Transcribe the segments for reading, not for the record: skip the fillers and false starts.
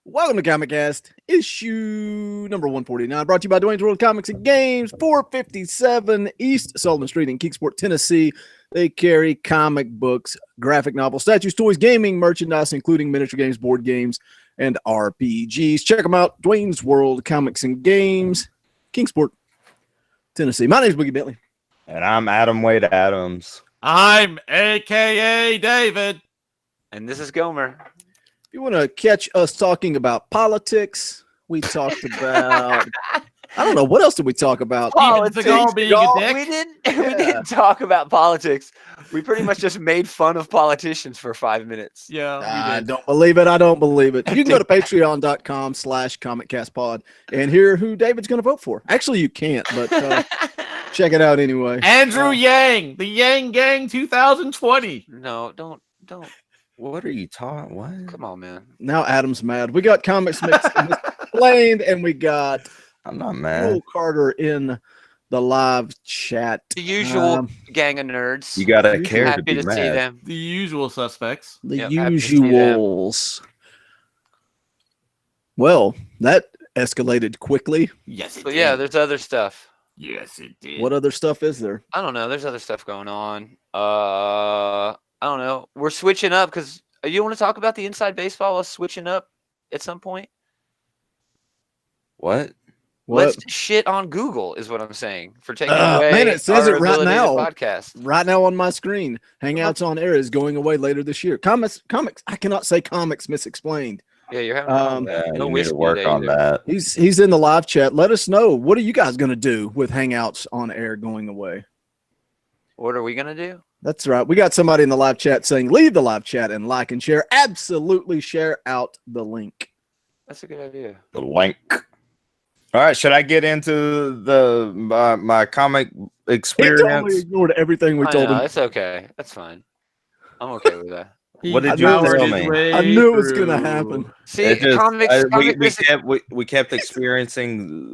Welcome to ComicCast, issue number 149, brought to you by Dwayne's World Comics and Games, 457 East Sullivan Street in Kingsport, Tennessee. They carry comic books, graphic novels, statues, toys, gaming, merchandise, including miniature games, board games, and RPGs. Check them out, Dwayne's World Comics and Games, Kingsport, Tennessee. My name is Boogie Bentley. And I'm Adam Wade Adams. I'm AKA David. And this is Gaumer. If you want to catch us talking about politics, we talked about, I don't know, what else did we talk about? Politics. Being a dick. We didn't talk about politics. We pretty much just made fun of politicians for 5 minutes. Yeah, I don't believe it. I don't believe it. You can go to patreon.com/ComicCastPod and hear who David's going to vote for. Actually, you can't, but check it out anyway. Andrew Yang, the Yang Gang 2020. No, don't. What are you talking? What? Come on, man. Now Adam's mad. We got Comics Explained, and we got I'm not mad. Will Carter in the live chat. The usual gang of nerds. You gotta care to Happy be to see mad. them. The usual suspects. The Yep, happy to see them. usuals. Well, that escalated quickly. Yes, it But did. yeah, there's other stuff. Yes, it did. What other stuff is there? I don't know. There's other stuff going on. I don't know. We're switching up because you want to talk about the inside baseball? Us switching up at some point. What? Let's shit on Google is what I'm saying for taking away. Man, it says our it right ability to now. Podcast. Right now on my screen, Hangouts on Air is going away later this year. Comics. I cannot say Comics Misexplained. Yeah, you're having Yeah, no you need whiskey to work today on either. that. He's in the live chat. Let us know. What are you guys going to do with Hangouts on Air going away? What are we gonna do? That's right. We got somebody in the live chat saying, leave the live chat and like and share. Absolutely share out the link. That's a good idea. The link. All right, should I get into the my comic He experience? totally ignored everything we told him. It's okay. That's fine. I'm okay with that. What did He you powered tell his me? way I knew it was going to through. happen. See, It just- comics. we kept experiencing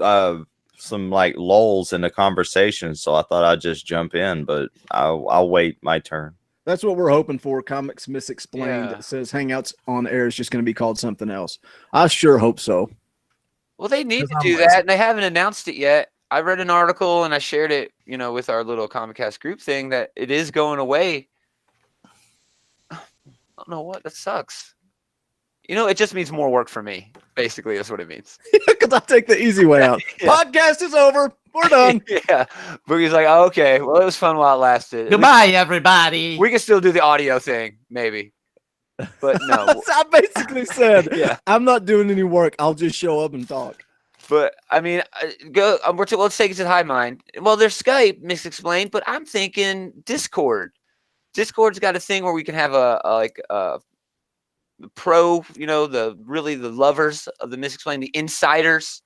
some like lulls in the conversation, so I thought I'd just jump in, but I'll wait my turn. That's what we're hoping for. Comics Misexplained. Yeah. It says Hangouts on Air is just going to be called something else. I sure hope so. Well, they need to I'm do lazy. that, and they haven't announced it yet. I read an article and I shared it, with our little ComicCast group thing that it is going away. I don't know what that sucks. It just means more work for me. Basically, that's what it means. Because I take the easy way out. Yeah. Podcast is over. We're done. Yeah, Boogie's like, oh, okay, well, it was fun while it lasted. Goodbye, everybody. We can still do the audio thing, maybe, but no. I basically said, Yeah. I'm not doing any work. I'll just show up and talk. But I mean, let's take it to the high mind. Well, there's Skype misexplained, but I'm thinking Discord. Discord's got a thing where we can have a pro, the lovers of the misexplained, the insiders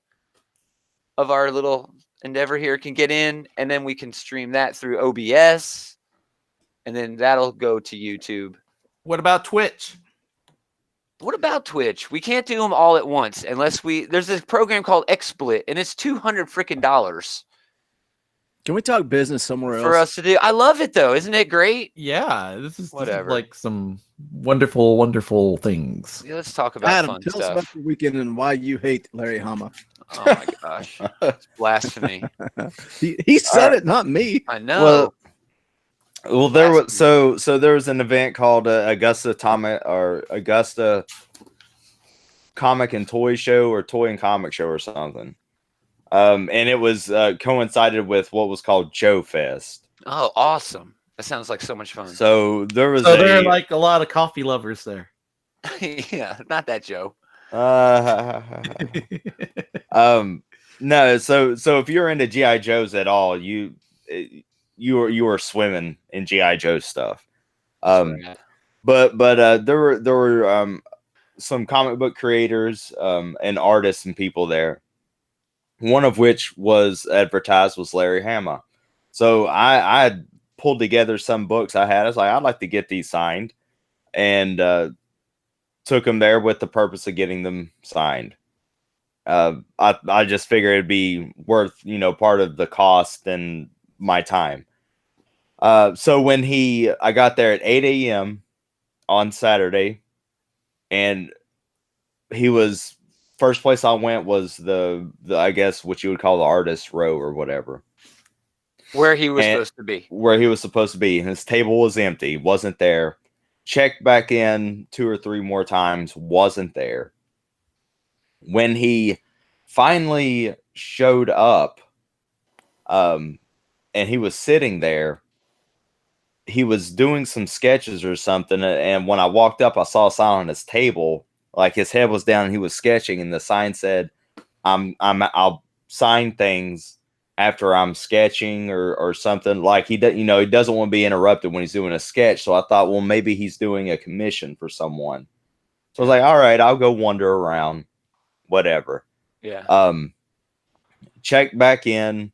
of our little endeavor here can get in, and then we can stream that through OBS, and then that'll go to YouTube. What about Twitch? What about Twitch? We can't do them all at once unless there's this program called XSplit, and it's $200 freaking dollars Can we talk business somewhere else? for us to do. I love it though. Isn't it great? Yeah, this is Whatever. like some wonderful, wonderful things. Yeah, let's talk about Adam, fun tell us stuff. about your weekend and why you hate Larry Hama. Oh my gosh. It's blasphemy. He said it, not me. I know. Well, there was so there was an event called Augusta Comic and Toy Show or Toy and Comic Show or something. And it was coincided with what was called Joe Fest. Oh, awesome. That sounds like so much fun. So there was there are like a lot of coffee lovers there. Yeah, not that Joe. No, so if you're into GI Joes at all, you are swimming in GI Joe stuff. But there were some comic book creators and artists and people there. One of which was advertised was Larry Hama. So I had pulled together some books I had. I was like, I'd like to get these signed, and took them there with the purpose of getting them signed. I just figured it'd be worth, part of the cost and my time. So when I got there at 8 a.m. on Saturday, and he was first place I went was the I guess what you would call the artist row or whatever. Where he was supposed to be. Where he was supposed to be. His table was empty, wasn't there. Checked back in 2 or 3 more times, wasn't there. When he finally showed up, and he was sitting there, he was doing some sketches or something, and when I walked up, I saw a sign on his table, like his head was down and he was sketching, and the sign said, I'll sign things after I'm sketching or something. Like he doesn't want to be interrupted when he's doing a sketch. So I thought, well, maybe he's doing a commission for someone. So I was like, all right, I'll go wander around, whatever. Yeah. Check back in.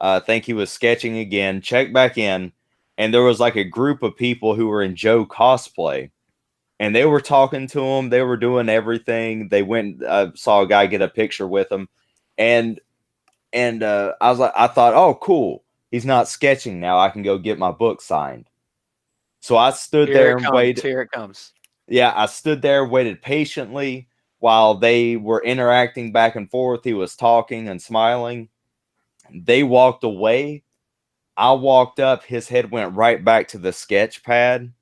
I think he was sketching again. Check back in, and there was like a group of people who were in Joe cosplay, and they were talking to him. They were doing everything. They went, saw a guy get a picture with him, and I was like, I thought, oh, cool. He's not sketching now. I can go get my book signed. So I stood there and waited. Here it comes. Yeah, I stood there, waited patiently while they were interacting back and forth. He was talking and smiling. They walked away. I walked up. His head went right back to the sketch pad.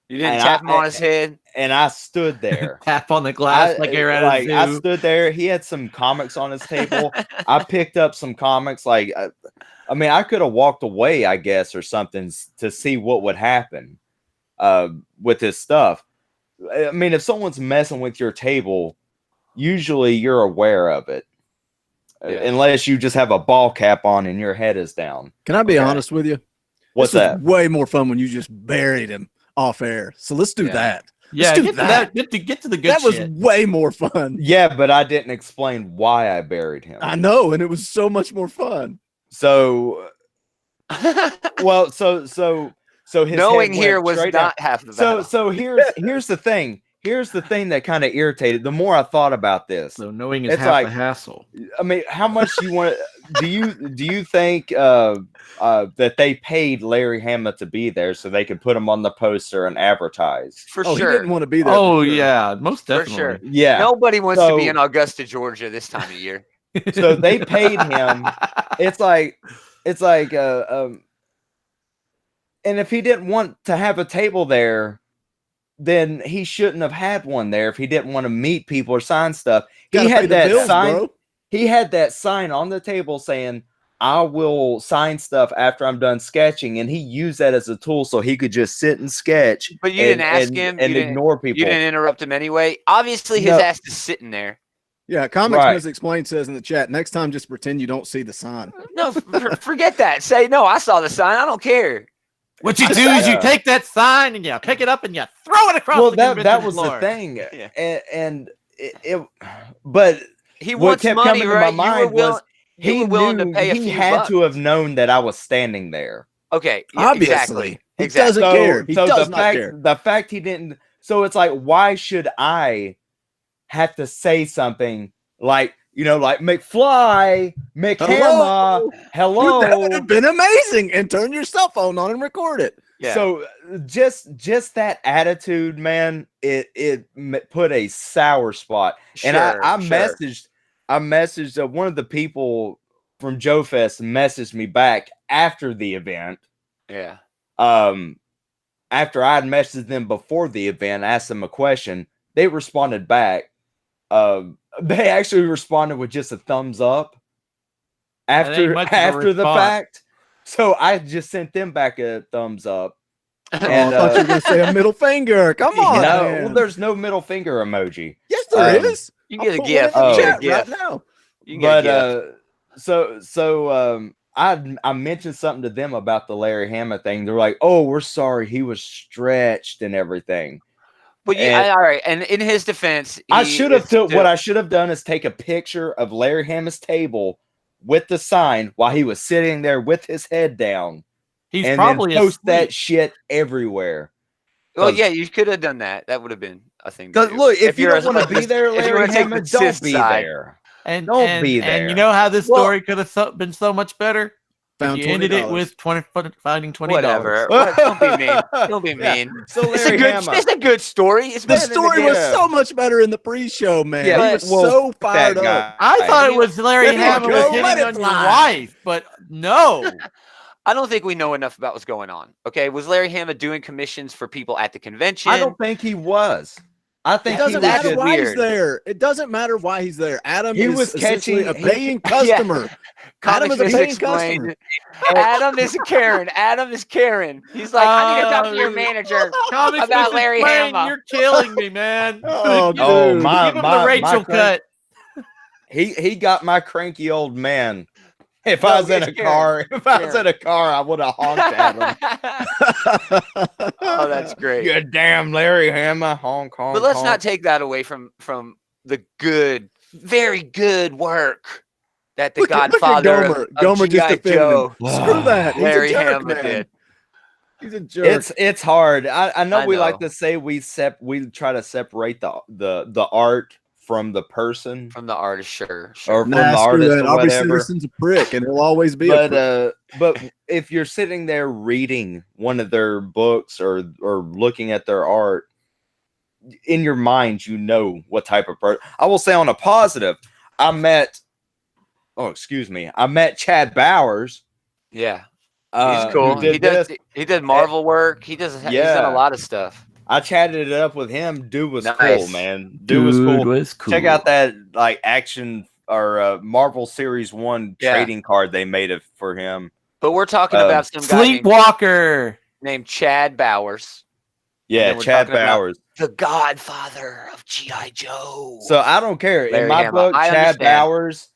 You didn't tap him on his head? And I stood there. Tap on the glass like you're at a zoo. I stood there. He had some comics on his table. I picked up some comics. Like, I mean, I could have walked away, I guess, or something to see what would happen with his stuff. I mean, if someone's messing with your table, usually you're aware of it. Yeah. Unless you just have a ball cap on and your head is down. Can I be honest with you? What's that? Way more fun when you just buried him off air. So let's do that. Yeah, get to the good that shit. was way more fun. Yeah, but I didn't explain why I buried him. I know, and it was so much more fun. So, well, so his knowing head here went was straight not down. half the battle. So here's the thing. Here's the thing that kind of irritated. The more I thought about this, So knowing is it's half like, the hassle. I mean, how much do you want? Do you think that they paid Larry Hama to be there so they could put him on the poster and advertise? For He sure. didn't want to be there. Oh for sure. yeah, most For definitely. sure. Yeah. Nobody wants to be in Augusta, Georgia this time of year. So they paid him. It's like, and if he didn't want to have a table there, then he shouldn't have had one there. If he didn't want to meet people or sign stuff, he had that sign. Bro. He had that sign on the table saying, "I will sign stuff after I'm done sketching," and he used that as a tool so he could just sit and sketch. But you didn't ask him and ignore people. You didn't interrupt him anyway. Obviously, his ass is sitting there. Yeah, Comics Misexplained says in the chat, next time just pretend you don't see the sign. No, forget that. Say, no, I saw the sign. I don't care. What you do is you take that sign and you pick it up and you throw it across the that was floor. the thing. Yeah. And but he wants money, right? He had to have known that I was standing there. Okay, yeah, obviously. Exactly. He doesn't care. He does not care. The fact he didn't. So it's like, why should I have to say something like, like McFly, McHammer, hello? Dude, that would have been amazing. And turn your cell phone on and record it. Yeah. So just that attitude, man, it put a sour spot. Sure, and I messaged one of the people from Joe Fest messaged me back after the event. Yeah. After I had messaged them before the event, asked them a question, they responded back. They actually responded with just a thumbs up after the fact. So I just sent them back a thumbs up. And I thought you were going to say a middle finger. Come on. No, man. well, there's no middle finger emoji. Yes, there is. You get a gift. Right now. So I mentioned something to them about the Larry Hama thing. They're like, "Oh, we're sorry. He was stretched and everything." But all right. And in his defense, I should have what I should have done is take a picture of Larry Hama's table with the sign while he was sitting there with his head down. He's and probably then post that shit everywhere. Well, yeah, you could have done that. That would have been a thing. Because look, if you don't want to be there, Larry Hama, don't be there. And don't be there. And you know how this story could have been so much better? Found You ended it $20. with finding $20. Whatever. Don't be mean. Don't be Yeah. mean. So It's a Larry good. Hama. It's a good story. It's The better than story the was Yeah. so much better in the pre-show, man. Yeah, he was so fired that up. guy. I thought it was Larry There you Hama go. was Let hitting it on your fly. wife, but no. I don't think we know enough about what's going on. Okay, was Larry Hama doing commissions for people at the convention? I don't think he was. I It think doesn't he was matter just, why he's weird. there. It doesn't matter why he's there. Adam He is was essentially catching- a paying customer. Adam is a Comics paying explained. customer. Adam is Karen. Adam is Karen. He's like, I need to talk to your manager Comics about Miss Larry Explained, Hama. You're killing me, man. Oh, Give- Oh, dude. my give him my the Rachel my crank- cut. He got my cranky old man. If No, I was in it's a Karen. car, Karen. I would have honked at him. Oh, that's great. You damn Larry Hama, honk honk. But let's honk. not take that away from the good, very good work that the Look at Godfather Gomer. of Gomer just G.I. defended him. Joe, Screw that. He's Larry a jerk, Hama man. did. He's a jerk. It's hard. I know I we like know. to say we try to separate the art from the person From the artist, sure. or from Nah, the screw artist that. or Aubrey whatever. Citizen's a prick, and he'll always be a prick. But if you're sitting there reading one of their books or looking at their art, in your mind you know what type of person. I will say on a positive, I met Chad Bowers. Yeah, He's he's cool. Who did He did Marvel work. He's done a Yeah. lot of stuff. I chatted it up with him. Dude was cool, Nice. man. Dude was cool. was cool. Check out that like action or Marvel Series 1 Yeah. trading card they made for him. But we're talking about some guy named, Sleepwalker. named Chad Bowers, Yeah, then we're Chad talking about Bowers. the Godfather of G.I. Joe. So I don't care. In Larry my Hama. book, I Chad understand. Bowers.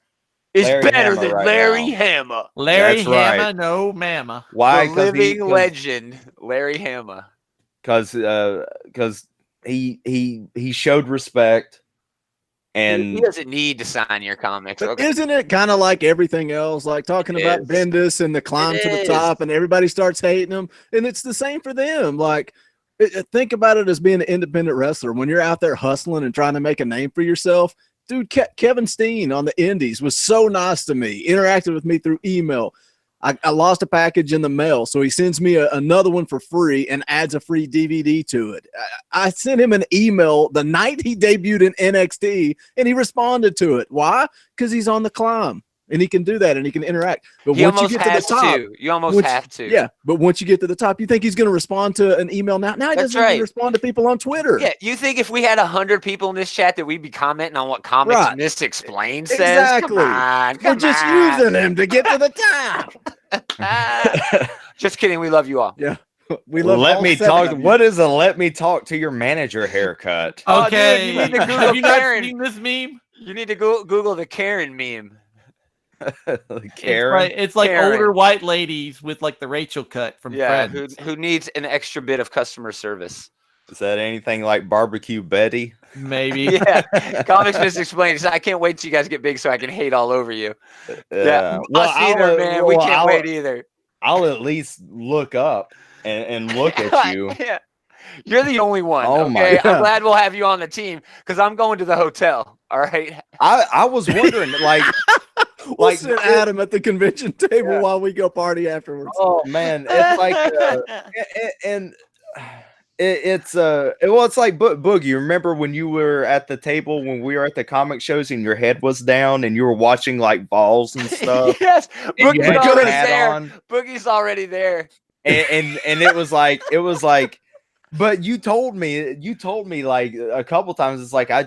is Larry better Hama than right Larry now. Hama, Larry That's Hama, right. no mama. Why? the living legend, Larry Hama. Because he showed respect, He and doesn't need to sign your comics. But Okay. isn't it kind of like everything else? Like talking It about is. Bendis and the climb It to the is. top, and everybody starts hating them. And it's the same for them. Like, think about it as being an independent wrestler. When you're out there hustling and trying to make a name for yourself, dude, Kevin Steen on the Indies was so nice to me, interacted with me through email. I lost a package in the mail, so he sends me another one for free and adds a free DVD to it. I sent him an email the night he debuted in NXT, and he responded to it. Why? Because he's on the climb, and he can do that, and he can interact. But He once you almost get to has the top, to. You almost once- have to. yeah. But once you get to the top, you think he's going to respond to an email now? Now he That's doesn't right. even respond to people on Twitter. Yeah, you think if we had 100 people in this chat that we'd be commenting on what Comics Right. Misexplained says? Exactly. Come on, We're come just on. using him to get to the top. Just kidding. We love you all. We love let all me 7 talk. of you. What is a let me talk to your manager haircut? Oh, dude, Okay. you need to Google Have you not Karen. seen this meme? You need to Google the Karen meme. Karen. It's like Karen. older white ladies with like the Rachel cut from Yeah, Friends. who needs an extra bit of customer service? Is that anything like Barbecue Betty? Maybe. Yeah, Comics Misexplained. So I can't wait till you guys get big so I can hate all over you. Yeah, us either, man. We can't wait either. I'll at least look up and look at you. Yeah. You're the only one. Oh my okay, God. I'm glad we'll have you on the team because I'm going to the hotel. All right. I was wondering, like, We'll like, sit Adam at the convention table Yeah. while we go party afterwards. oh man, it's like, and it's like Boogie. Remember when you were at the table when we were at the comic shows and your head was down and you were watching like balls and stuff? Yes, And you Boogie's had your already hat there. on, Boogie's already there. and it was like, but you told me like a couple times. It's like I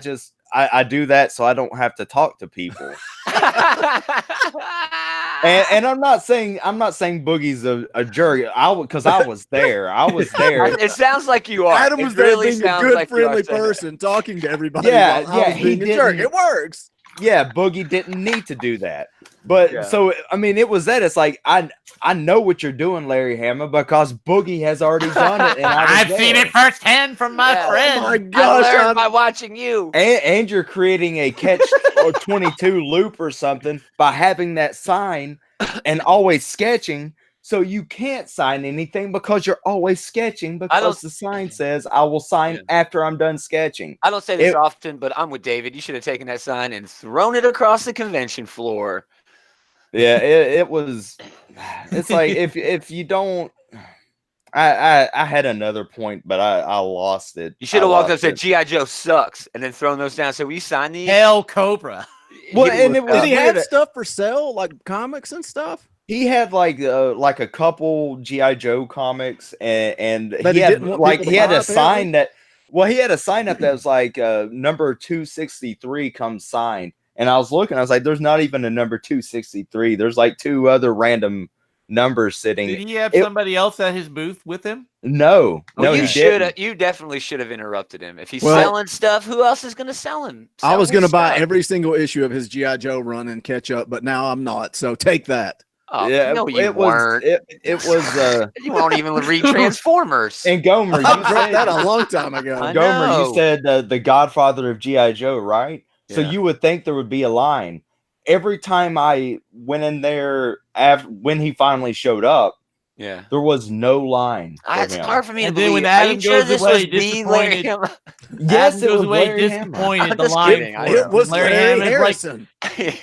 do that so I don't have to talk to people. And I'm not saying Boogie's a jerk. Because I was there. I was there. It sounds like you are. Adam It was there really being a sounds good, like you are friendly saying that. person talking to everybody. Yeah, while I yeah, was he being a jerk. didn't- It works. Yeah, Boogie didn't need to do that. But Yeah. so I mean, it was that. It's like I know what you're doing, Larry Hama, because Boogie has already done it, and I've seen it firsthand from my Yeah. friend. Oh my I gosh. learned Adam. by watching you. And you're creating a catch or 22 loop or something by having that sign and always sketching. So you can't sign anything because you're always sketching because the sign says I will sign Yeah. after I'm done sketching. I don't say this It- often, but I'm with David. You should have taken that sign and thrown it across the convention floor. Yeah, it was. It's like if you don't. I had another point, but I lost it. You should have walked up and said G.I. Joe sucks and then thrown those down. So we signed these. Hell Cobra. Well, and it was Did he weird. have stuff for sale, like comics and stuff? He had like a couple G.I. Joe comics, and But he he had didn't want like people he to had buy, a apparently? sign that. Well, he had a sign up that was like number 263 comes signed, and I was looking. I was like, "There's not even a number 263. There's like two other random numbers sitting." Did he have somebody else at his booth with him? No, Well, he you should. didn't. You definitely should have interrupted him. If he's Well, selling stuff, who else is going to sell him? I was going to buy stuff. every single issue of his G.I. Joe run and catch up, but now I'm not. So take that. Oh, Yeah, no, you it weren't. was. You won't even read Transformers. And Gomer, I you read said that a long time ago. I Gomer, know. you said the Godfather of G.I. Joe, right? So Yeah. you would think there would be a line. Every time I went in there when he finally showed up, Yeah. there was no line. for It's him. hard for me And to then believe. when Are Adam you sure goes this away was the Larry disappointed- Hamill? Yes, Adam it goes was away Larry Hamill. disappointed. I'm The just line kidding. for I it. know. It was Larry Larry Hammond's like, Harrison.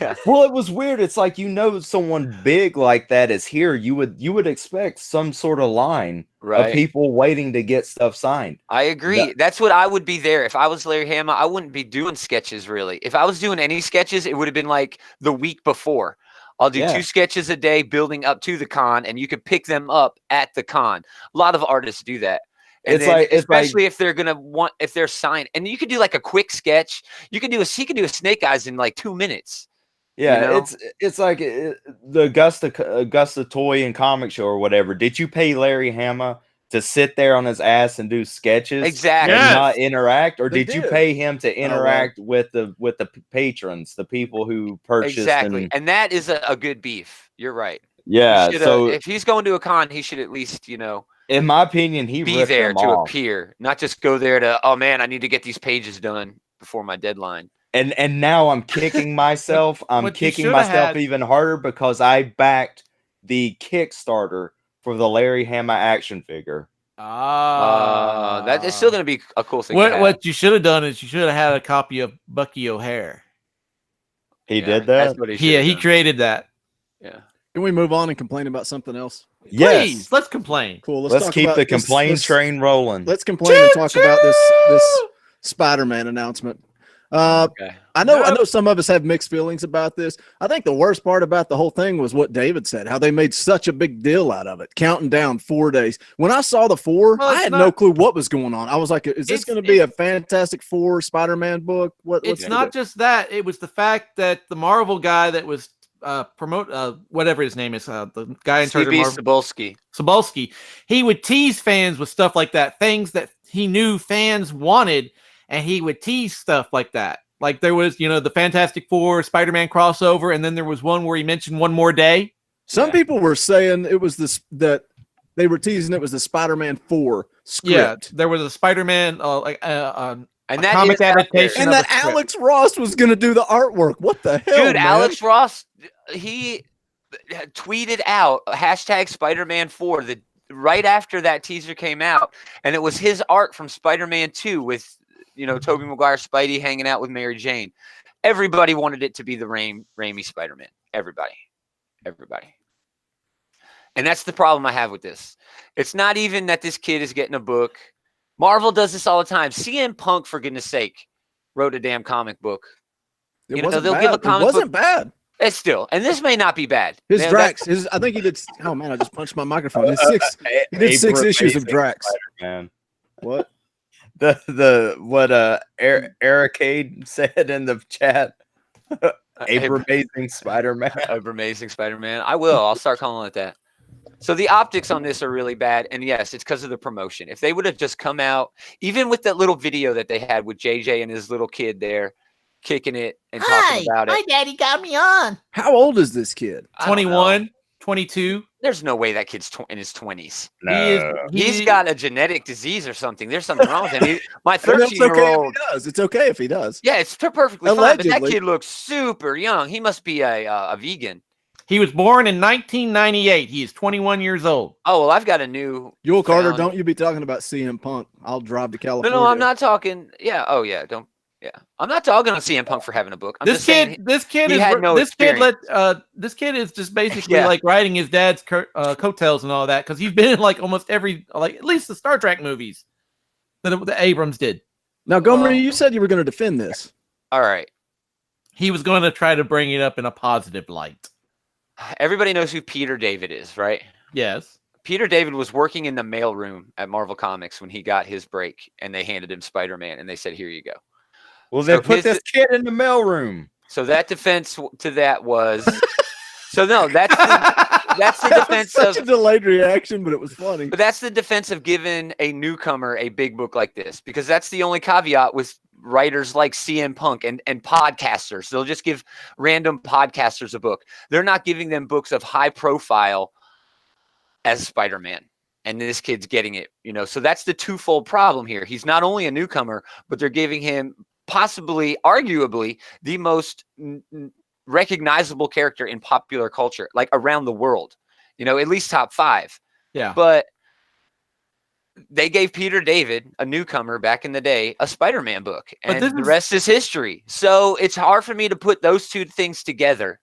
Yeah. Well, it was weird. It's like someone big like that is here. You would expect some sort of line Right. of people waiting to get stuff signed. I agree. That's what I would be there. If I was Larry Hamill, I wouldn't be doing sketches really. If I was doing any sketches, it would have been like the week before. I'll do 2 sketches a day building up to the con, and you could pick them up at the con. A lot of artists do that. And It's then, like- especially if they're signed, and you could do like a quick sketch. He could do a Snake Eyes in like 2 minutes. Yeah, You know? it's like the Augusta Toy and Comic Show or whatever. Did you pay Larry Hama to sit there on his ass and do sketches Exactly. and Yes. not interact, or They did you did. pay him to well. interact with the patrons, the people who purchased? Exactly. And that is a good beef. You're right. Yeah. He shoulda- So if he's going to a con, he should at least, in my opinion, he be ripped there them to off. appear, not just go there to, oh man, I need to get these pages done before my deadline. And now I'm kicking myself. I'm What you kicking shoulda myself had- even harder because I backed the Kickstarter for the Larry Hama action figure. That is still going to be a cool thing. to have. What you should have done is you should have had a copy of Bucky O'Hare. He Yeah, did That's that. what he Yeah, should've he done. created that. Yeah. Can we move on and complain about something else? Yes. Please, let's complain. Cool. Let's talk keep about the this- complaint let's- train rolling. Let's complain and talk about this Spider-Man announcement. Okay. I know some of us have mixed feelings about this. I think the worst part about the whole thing was what David said, how they made such a big deal out of it, counting down 4 days. When I saw the 4, Well, I it's had not- no clue what was going on. I was like, is this It's- going to be a Fantastic Four Spider-Man book? What's It's not just that. It was the fact that the Marvel guy that was whatever his name is, the guy in charge of CB Marvel, Cebulski. Cebulski, he would tease fans with stuff like that, things that he knew fans wanted, and he would tease stuff like that. Like there was, the Fantastic Four Spider-Man crossover, and then there was one where he mentioned One More Day. Some people were saying it was that they were teasing it was the Spider-Man 4 script. Yeah, there was a Spider-Man And a that comic is out there. adaptation And of that a script. Alex Ross was going to do the artwork. What the hell, Dude, man? Alex Ross, he tweeted out hashtag Spider-Man 4 right after that teaser came out, and it was his art from Spider-Man 2 with Tobey Maguire, Spidey hanging out with Mary Jane. Everybody wanted it to be the Raimi Spider-Man. Everybody. And that's the problem I have with this. It's not even that this kid is getting a book. Marvel does this all the time. CM Punk, for goodness sake, wrote a damn comic book. It You know, wasn't they'll bad. give a It comic wasn't bad. It's still, and this may not be bad. His Man, Drax, I think he did. Oh man, I just punched my microphone. He did 6 issues of Drax. Man. What? What Arcade said in the chat. Amazing Spider-Man. Amazing Spider-Man. I'll start calling it that. So the optics on this are really bad, and yes, it's because of the promotion. If they would have just come out, even with that little video that they had with JJ and his little kid there, kicking it and talking about it. daddy got me on. How old is this kid? I don't know. 21, 22. There's no way that kid's in his 20s. He's He- got a genetic disease or something. There's something wrong with him. My And it's okay if 13-year-old. he does. It's okay if he does. Yeah, it's perfectly fine. But that Allegedly. kid looks super young. He must be a vegan. He was born in 1998. He is 21 years old. Oh, well, I've got a new. Yule Carter, found- don't you be talking about CM Punk. I'll drive to No, California. I'm not talking. Yeah. Oh, yeah. Don't. Yeah, I'm not dogging on CM Punk for having a book. I'm This just saying kid he had no this kid experience. this kid is just basically Yeah. like riding his dad's coattails and all that because he's been in like almost every like at least the Star Trek movies that Abrams did. Now, Gomer, Well- you said you were going to defend this. All right. He was going to try to bring it up in a positive light. Everybody knows who Peter David is, right? Yes. Peter David was working in the mailroom at Marvel Comics when he got his break, and they handed him Spider-Man, and they said, "Here you go." Well, they So put his- this kid in the mailroom. So that defense to that was, so no, that's the That was defense such of. a delayed reaction, but it was funny. But that's the defense of giving a newcomer a big book like this, because that's the only caveat with writers like CM Punk and podcasters. They'll just give random podcasters a book. They're not giving them books of high profile as Spider-Man. And this kid's getting it, So that's the twofold problem here. He's not only a newcomer, but they're giving him possibly, arguably, the most recognizable character in popular culture, like around the world, at least top 5. Yeah. But they gave Peter David, a newcomer back in the day, a Spider-Man book, and the rest is history. So it's hard for me to put those two things together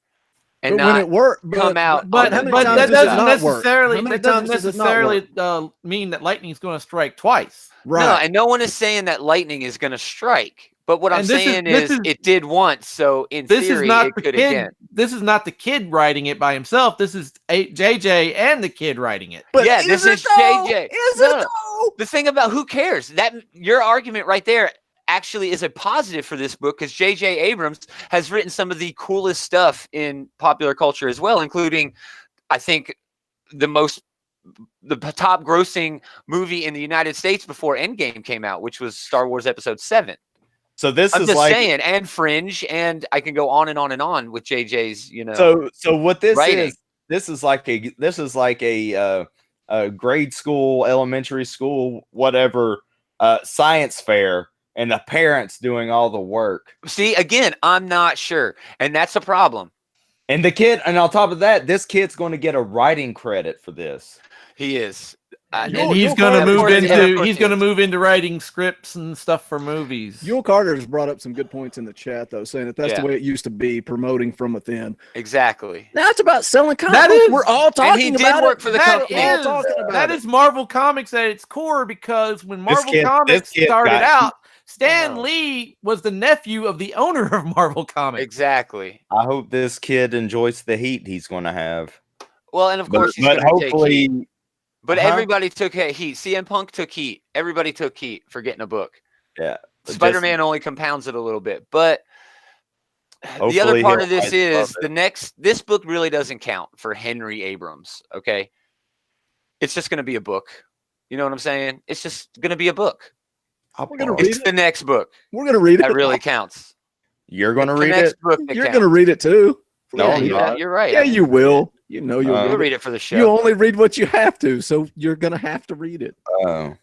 and But when it worked, come out. But how many that times does it doesn't not work? necessarily How many that doesn't times does it not necessarily mean that lightning's going to strike twice. right. No, and no one is saying that lightning is going to strike. But what I'm And this saying is- is it did once, so in This theory is not it the could kid. again. This is not the kid writing it by himself. This is JJ and the kid writing it. But Yeah, this it is though? JJ. Is No, it no. though? The thing about who cares, that your argument right there actually is a positive for this book, because J.J. Abrams has written some of the coolest stuff in popular culture as well, including, I think, the top grossing movie in the United States before Endgame came out, which was Star Wars Episode 7. So this I'm is just like saying, and Fringe, and I can go on and on and on with JJ's, so what this writing. is. This is like a grade school, elementary school, whatever science fair, and the parents doing all the work. See, again, I'm not sure, and that's a problem. And the kid, and on top of that, this kid's going to get a writing credit for this. He is. And You'll- he's you'll going to find- move of course, into yeah, of course he's he going to is. move into writing scripts and stuff for movies. Yule Carter has brought up some good points in the chat, though, saying that that's Yeah. the way it used to be, promoting from within. Exactly. Now it's about selling comic That books. is- We're all talking he did about work it. for the That company. We're all is- talking about that it. is Marvel Comics at its core, because when Marvel this Comics kid started got- out, Stan Uh-huh. Lee was the nephew of the owner of Marvel Comics. Exactly. I hope this kid enjoys the heat he's going to have. Well, and of But, course he's but going to take heat. hopefully, But Uh-huh. everybody took heat. CM Punk took heat. Everybody took heat for getting a book. yeah. but Spider-Man only compounds it a little bit. But the Hopefully other part he'll of this rise is above this book really doesn't count for Henry Abrams. Okay. It's just going to be a book. You know what I'm saying? It's just going to be a book. We're gonna just- read It's it. the next book We're gonna read it. that really counts. You're going to It's the read next it. book that You're counts. gonna read it too. No, Yeah, I'm you're, not. you're right. Yeah, you will. You know you'll Uh, You'll read read it. it for the show. You only read what you have to, so you're gonna have to read it. Oh,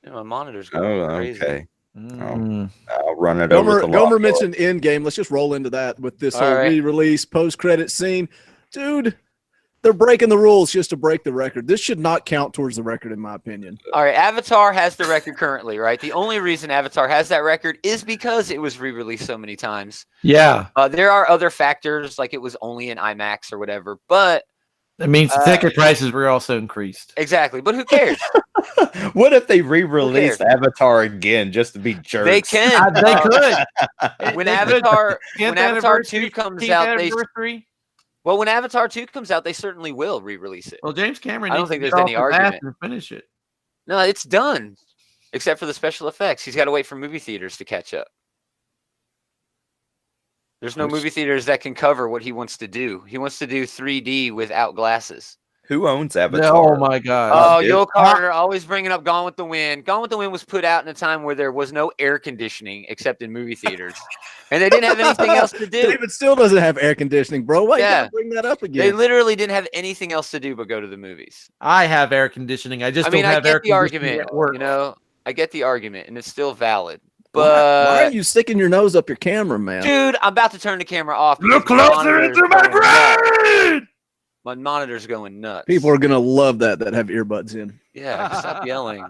My monitor's going crazy. okay. Mm. I'll run it over. Gomer mentioned Endgame. Let's just roll into that with this All whole right. re-release post-credit scene. Dude, they're breaking the rules just to break the record. This should not count towards the record, in my opinion. All right, Avatar has the record currently, right? The only reason Avatar has that record is because it was re-released so many times. Yeah, There are other factors, like it was only in IMAX or whatever, but that means the ticket prices were also increased. exactly. But who cares? What if they re-released Avatar again just to be jerks? They can. They could. When They could. Avatar, 10th when Avatar anniversary, 2 comes 15th out, anniversary. when Avatar 2 comes out, they certainly will re-release it. Well, James Cameron. I don't needs think to there's get any off his ass argument. and finish it. No, it's done, except for the special effects. He's got to wait for movie theaters to catch up. There's no movie theaters that can cover what he wants to do. He wants to do 3D without glasses. Who owns Avatar? Oh my god! Oh, dude. Yul Carter always bringing up Gone with the Wind. Gone with the Wind was put out in a time where there was no air conditioning except in movie theaters, and they didn't have anything else to do. David still doesn't have air conditioning, bro. Why you Yeah. gotta bring that up They again? literally didn't have anything else to do but go to the movies. I have air conditioning. I just I mean, don't I have air get the conditioning argument. at work. You know, I get the argument, and it's still valid. why But are you sticking your nose up your camera, man? dude, I'm about to turn the camera off. Look because my closer monitor's into my going nuts. brain. My monitor's going nuts. People are gonna love that have earbuds in. Yeah, stop yelling.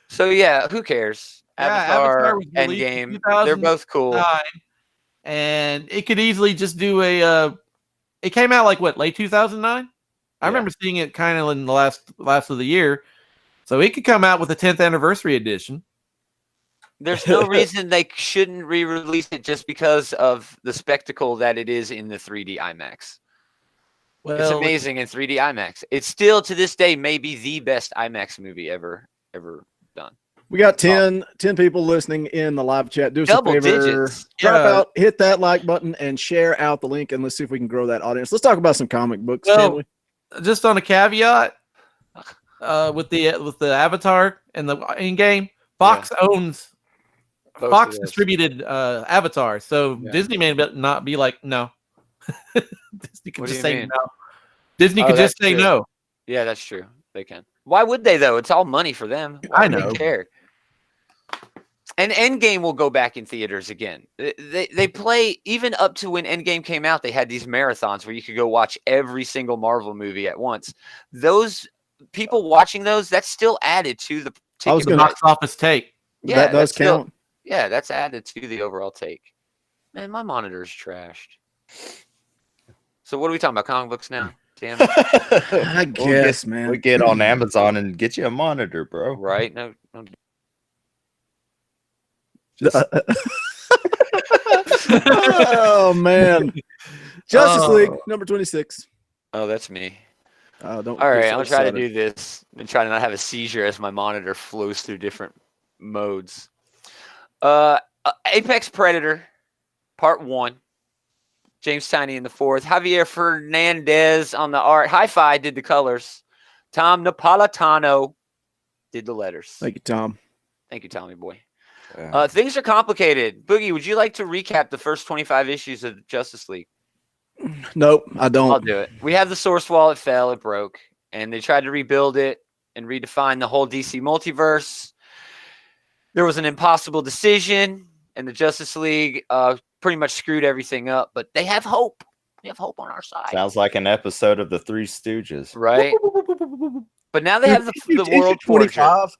So yeah, who cares? Avatar, was released in Endgame. They're both cool. 2009, and it could easily just do a. It came out like what, late 2009? I remember seeing it kind of in the last of the year, so it could come out with a 10th anniversary edition. There's no reason they shouldn't re-release it just because of the spectacle that it is in the 3D IMAX. Well, It's amazing in 3D IMAX. It's still to this day maybe the best IMAX movie ever done. We got 10 people listening in the live chat. Do us a favor. Digits. Drop out, hit that like button, and share out the link, and let's see if we can grow that audience. Let's talk about some comic books, can we? Just on a caveat, with the Avatar and the in-game, Fox owns. Both Fox of those. distributed Avatar, so Disney may not be like no. Disney could What do just you say mean? no. Disney could just say true. no. Yeah, that's true. They can. Why would they though? It's all money for them. Why I would know. They care. And Endgame will go back in theaters again. They play even up to when Endgame came out. They had these marathons where you could go watch every single Marvel movie at once. Those people watching those, that's still added to the ticket price. Box office take. Yeah, that does that's still- count. Yeah, that's added to the overall take. Man, my monitor's trashed. So what are we talking about? Comic books now? Damn it. I guess, man. We get on Amazon and get you a monitor, bro. Right? No. Oh man, Justice League number 26. Oh, that's me. Don't. All right, get I'm so gonna try to excited. do this and try to not have a seizure as my monitor flows through different modes. Apex Predator, Part 1. James Tiny in the 4th. Javier Fernandez on the art. Hi-Fi did the colors. Tom Napolitano did the letters. Thank you, Tom. Thank you, Tommy boy. Yeah. Things are complicated. Boogie, would you like to recap the first 25 issues of Justice League? Nope, I don't. I'll do it. We have the source wall. It fell. It broke. And they tried to rebuild it and redefine the whole DC multiverse. There was an impossible decision, and the Justice League pretty much screwed everything up. But they have hope. We have hope on our side. Sounds like an episode of the Three Stooges. Right? But now they have the World Forger. 25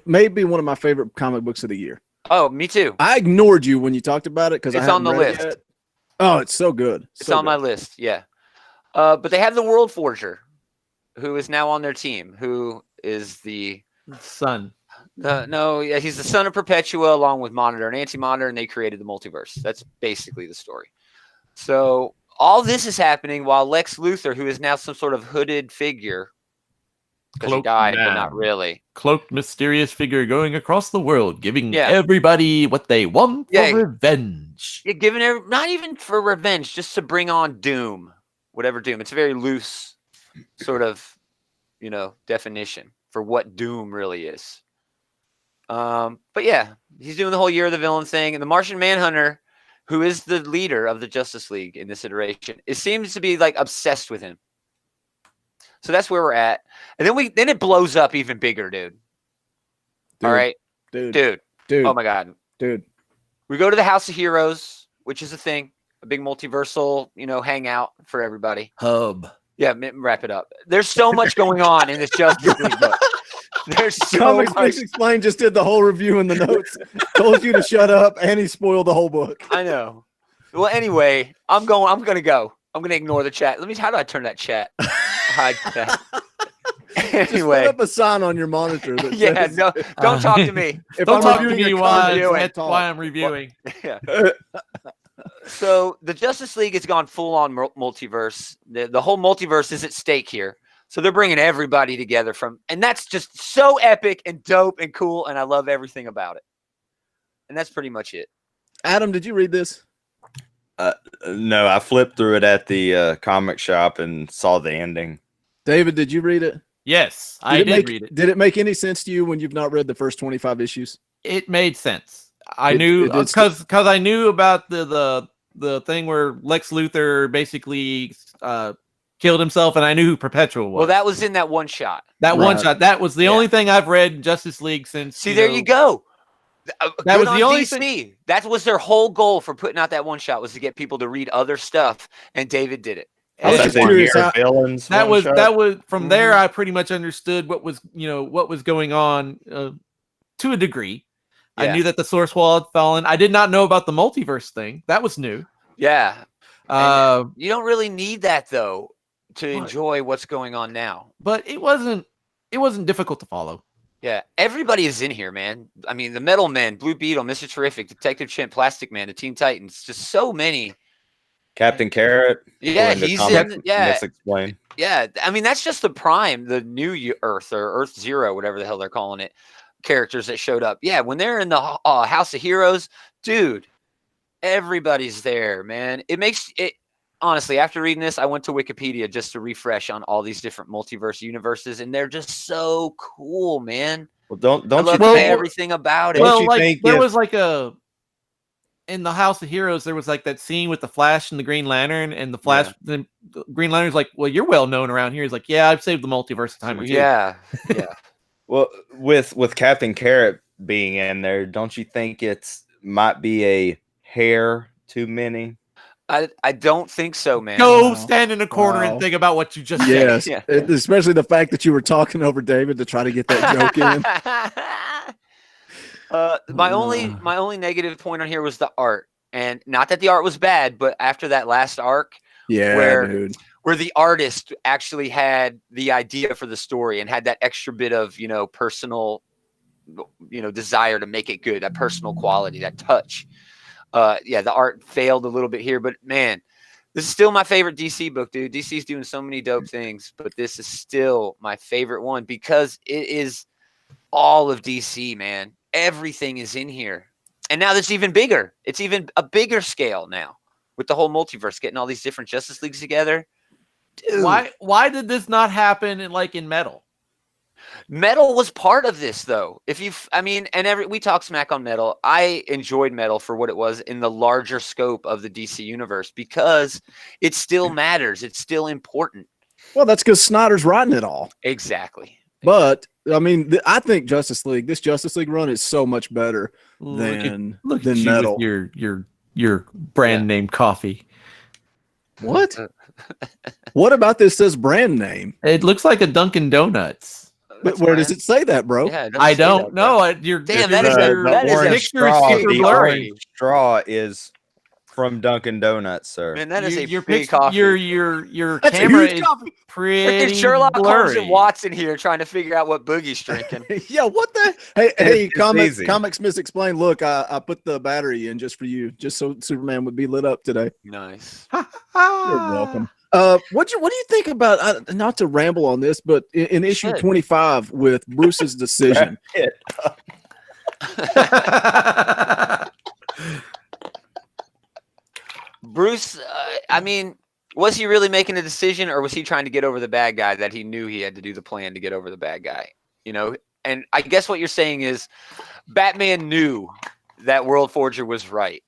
may be one of my favorite comic books of the year. Oh, me too. I ignored you when you talked about it because It's I on the haven't read it list. yet. Oh, it's so good. It's on my list. Yeah. But they have the World Forger, who is now on their team, who is the Son. he's the son of Perpetua along with Monitor and Anti-Monitor, and they created the multiverse. That's basically the story. So all this is happening while Lex Luthor, who is now some sort of hooded figure, because he Cloaked died, but man. not really. Cloaked, mysterious figure going across the world, giving Yeah. everybody what they want for Yeah. revenge. Yeah, not even for revenge, just to bring on Doom, whatever Doom. It's a very loose sort of, definition for what Doom really is. But yeah, he's doing the whole Year of the Villain thing, and the Martian Manhunter, who is the leader of the Justice League in this iteration, it seems to be like obsessed with him. So that's where we're at, and then it blows up even bigger, dude. All right, dude. Oh my god, dude. We go to the House of Heroes, which is a thing, a big multiversal, hangout for everybody. Hub. Yeah, wrap it up. There's so much going on in this Justice League book. There's so Comics much. Mix Explained just did the whole review in the notes. Told you to shut up, and he spoiled the whole book. I know. Well, anyway, I'm gonna go. I'm gonna ignore the chat. How do I turn that chat? Hide chat. Just Anyway, put up a sign on your monitor. That yeah, says, no, don't talk to me. If Don't I'm talk to reviewing me a while comic, don't that's talk. why I'm reviewing. Yeah. So the Justice League has gone full on multiverse. The whole multiverse is at stake here. So they're bringing everybody together and that's just so epic and dope and cool. And I love everything about it. And that's pretty much it. Adam, did you read this? No, I flipped through it at the comic shop and saw the ending. David, did you read it? Yes, I did read it. Did it make any sense to you when you've not read the first 25 issues? It made sense. I knew because I knew about the thing where Lex Luthor basically killed himself, and I knew who Perpetua was. Well, that was in that one shot. One shot. That was the only thing I've read in Justice League since. See, there you go. That was the only DC. thing. That was their whole goal for putting out that one shot, was to get people to read other stuff, and David did it. I was That's just curious how- villains. That one was shot? from there. I pretty much understood what was going on to a degree. I knew that the source wall had fallen. I did not know about the multiverse thing. That was new. Yeah. You don't really need that though to enjoy what's going on now. But it wasn't difficult to follow. Yeah, everybody is in here, man. I mean, the Metal Men, Blue Beetle, Mr. Terrific, Detective Chimp, Plastic Man, the Teen Titans, just so many. Captain Carrot. Yeah, he's in. Yeah, Misexplained. Yeah, I mean that's just the Prime, the new Earth or Earth Zero, whatever the hell they're calling it. Characters that showed up. Yeah, when they're in the House of Heroes, dude, everybody's there, man. It makes it. Honestly, after reading this, I went to Wikipedia just to refresh on all these different multiverse universes, and they're just so cool, man. Well, don't I you love think everything about it? Don't Well, you like think there if- was like in the House of Heroes, there was like that scene with the Flash and the Green Lantern, and the Flash, the Green Lantern's like, "Well, you're well known around here." He's like, "Yeah, I've saved the multiverse a time or two." Yeah. Well, with Captain Carrot being in there, don't you think might be a hair too many? I don't think so, man. Go stand in a corner and Wow. think about what you just Yes, Yeah. especially the fact that you were talking over David to try to get that joke in. My only negative point on here was the art, and not that the art was bad, but after that last arc, Yeah, dude. where the artist actually had the idea for the story and had that extra bit of personal, desire to make it good, that personal quality, that touch. The art failed a little bit here, but man, this is still my favorite DC book, dude. DC's doing so many dope things, but this is still my favorite one because it is all of DC, man. Everything is in here. And now it's even bigger. It's even a bigger scale now with the whole multiverse, getting all these different Justice Leagues together. Dude. Why did this not happen in Metal? Metal was part of this, though. We talk smack on Metal. I enjoyed Metal for what it was in the larger scope of the DC universe because it still matters. It's still important. Well, that's because Snyder's writing it all. Exactly. But I mean, I think this Justice League run is so much better than Metal. With your brand name coffee. What? What about this says brand name? It looks like a Dunkin' Donuts. But where does it say that, bro? Yeah, I don't know. Damn, that is a orange picture is straw, super the blurry. orange straw is from Dunkin' Donuts, sir. Man, that is your big picture, coffee. your That's a camera huge is coffee. pretty Freaking Sherlock Holmes blurry. and Watson here trying to figure out what Boogie's drinking. Yeah, what the? Hey, It's easy. Comics Misexplained. Look, I put the battery in just for you, just so Superman would be lit up today. Nice. You're welcome. What do you think about? Not to ramble on this, but in issue should. 25 with Bruce's decision. Bruce, was he really making a decision, or was he trying to get over the bad guy that he knew he had to do the plan to get over the bad guy? And I guess what you're saying is Batman knew that World Forger was right,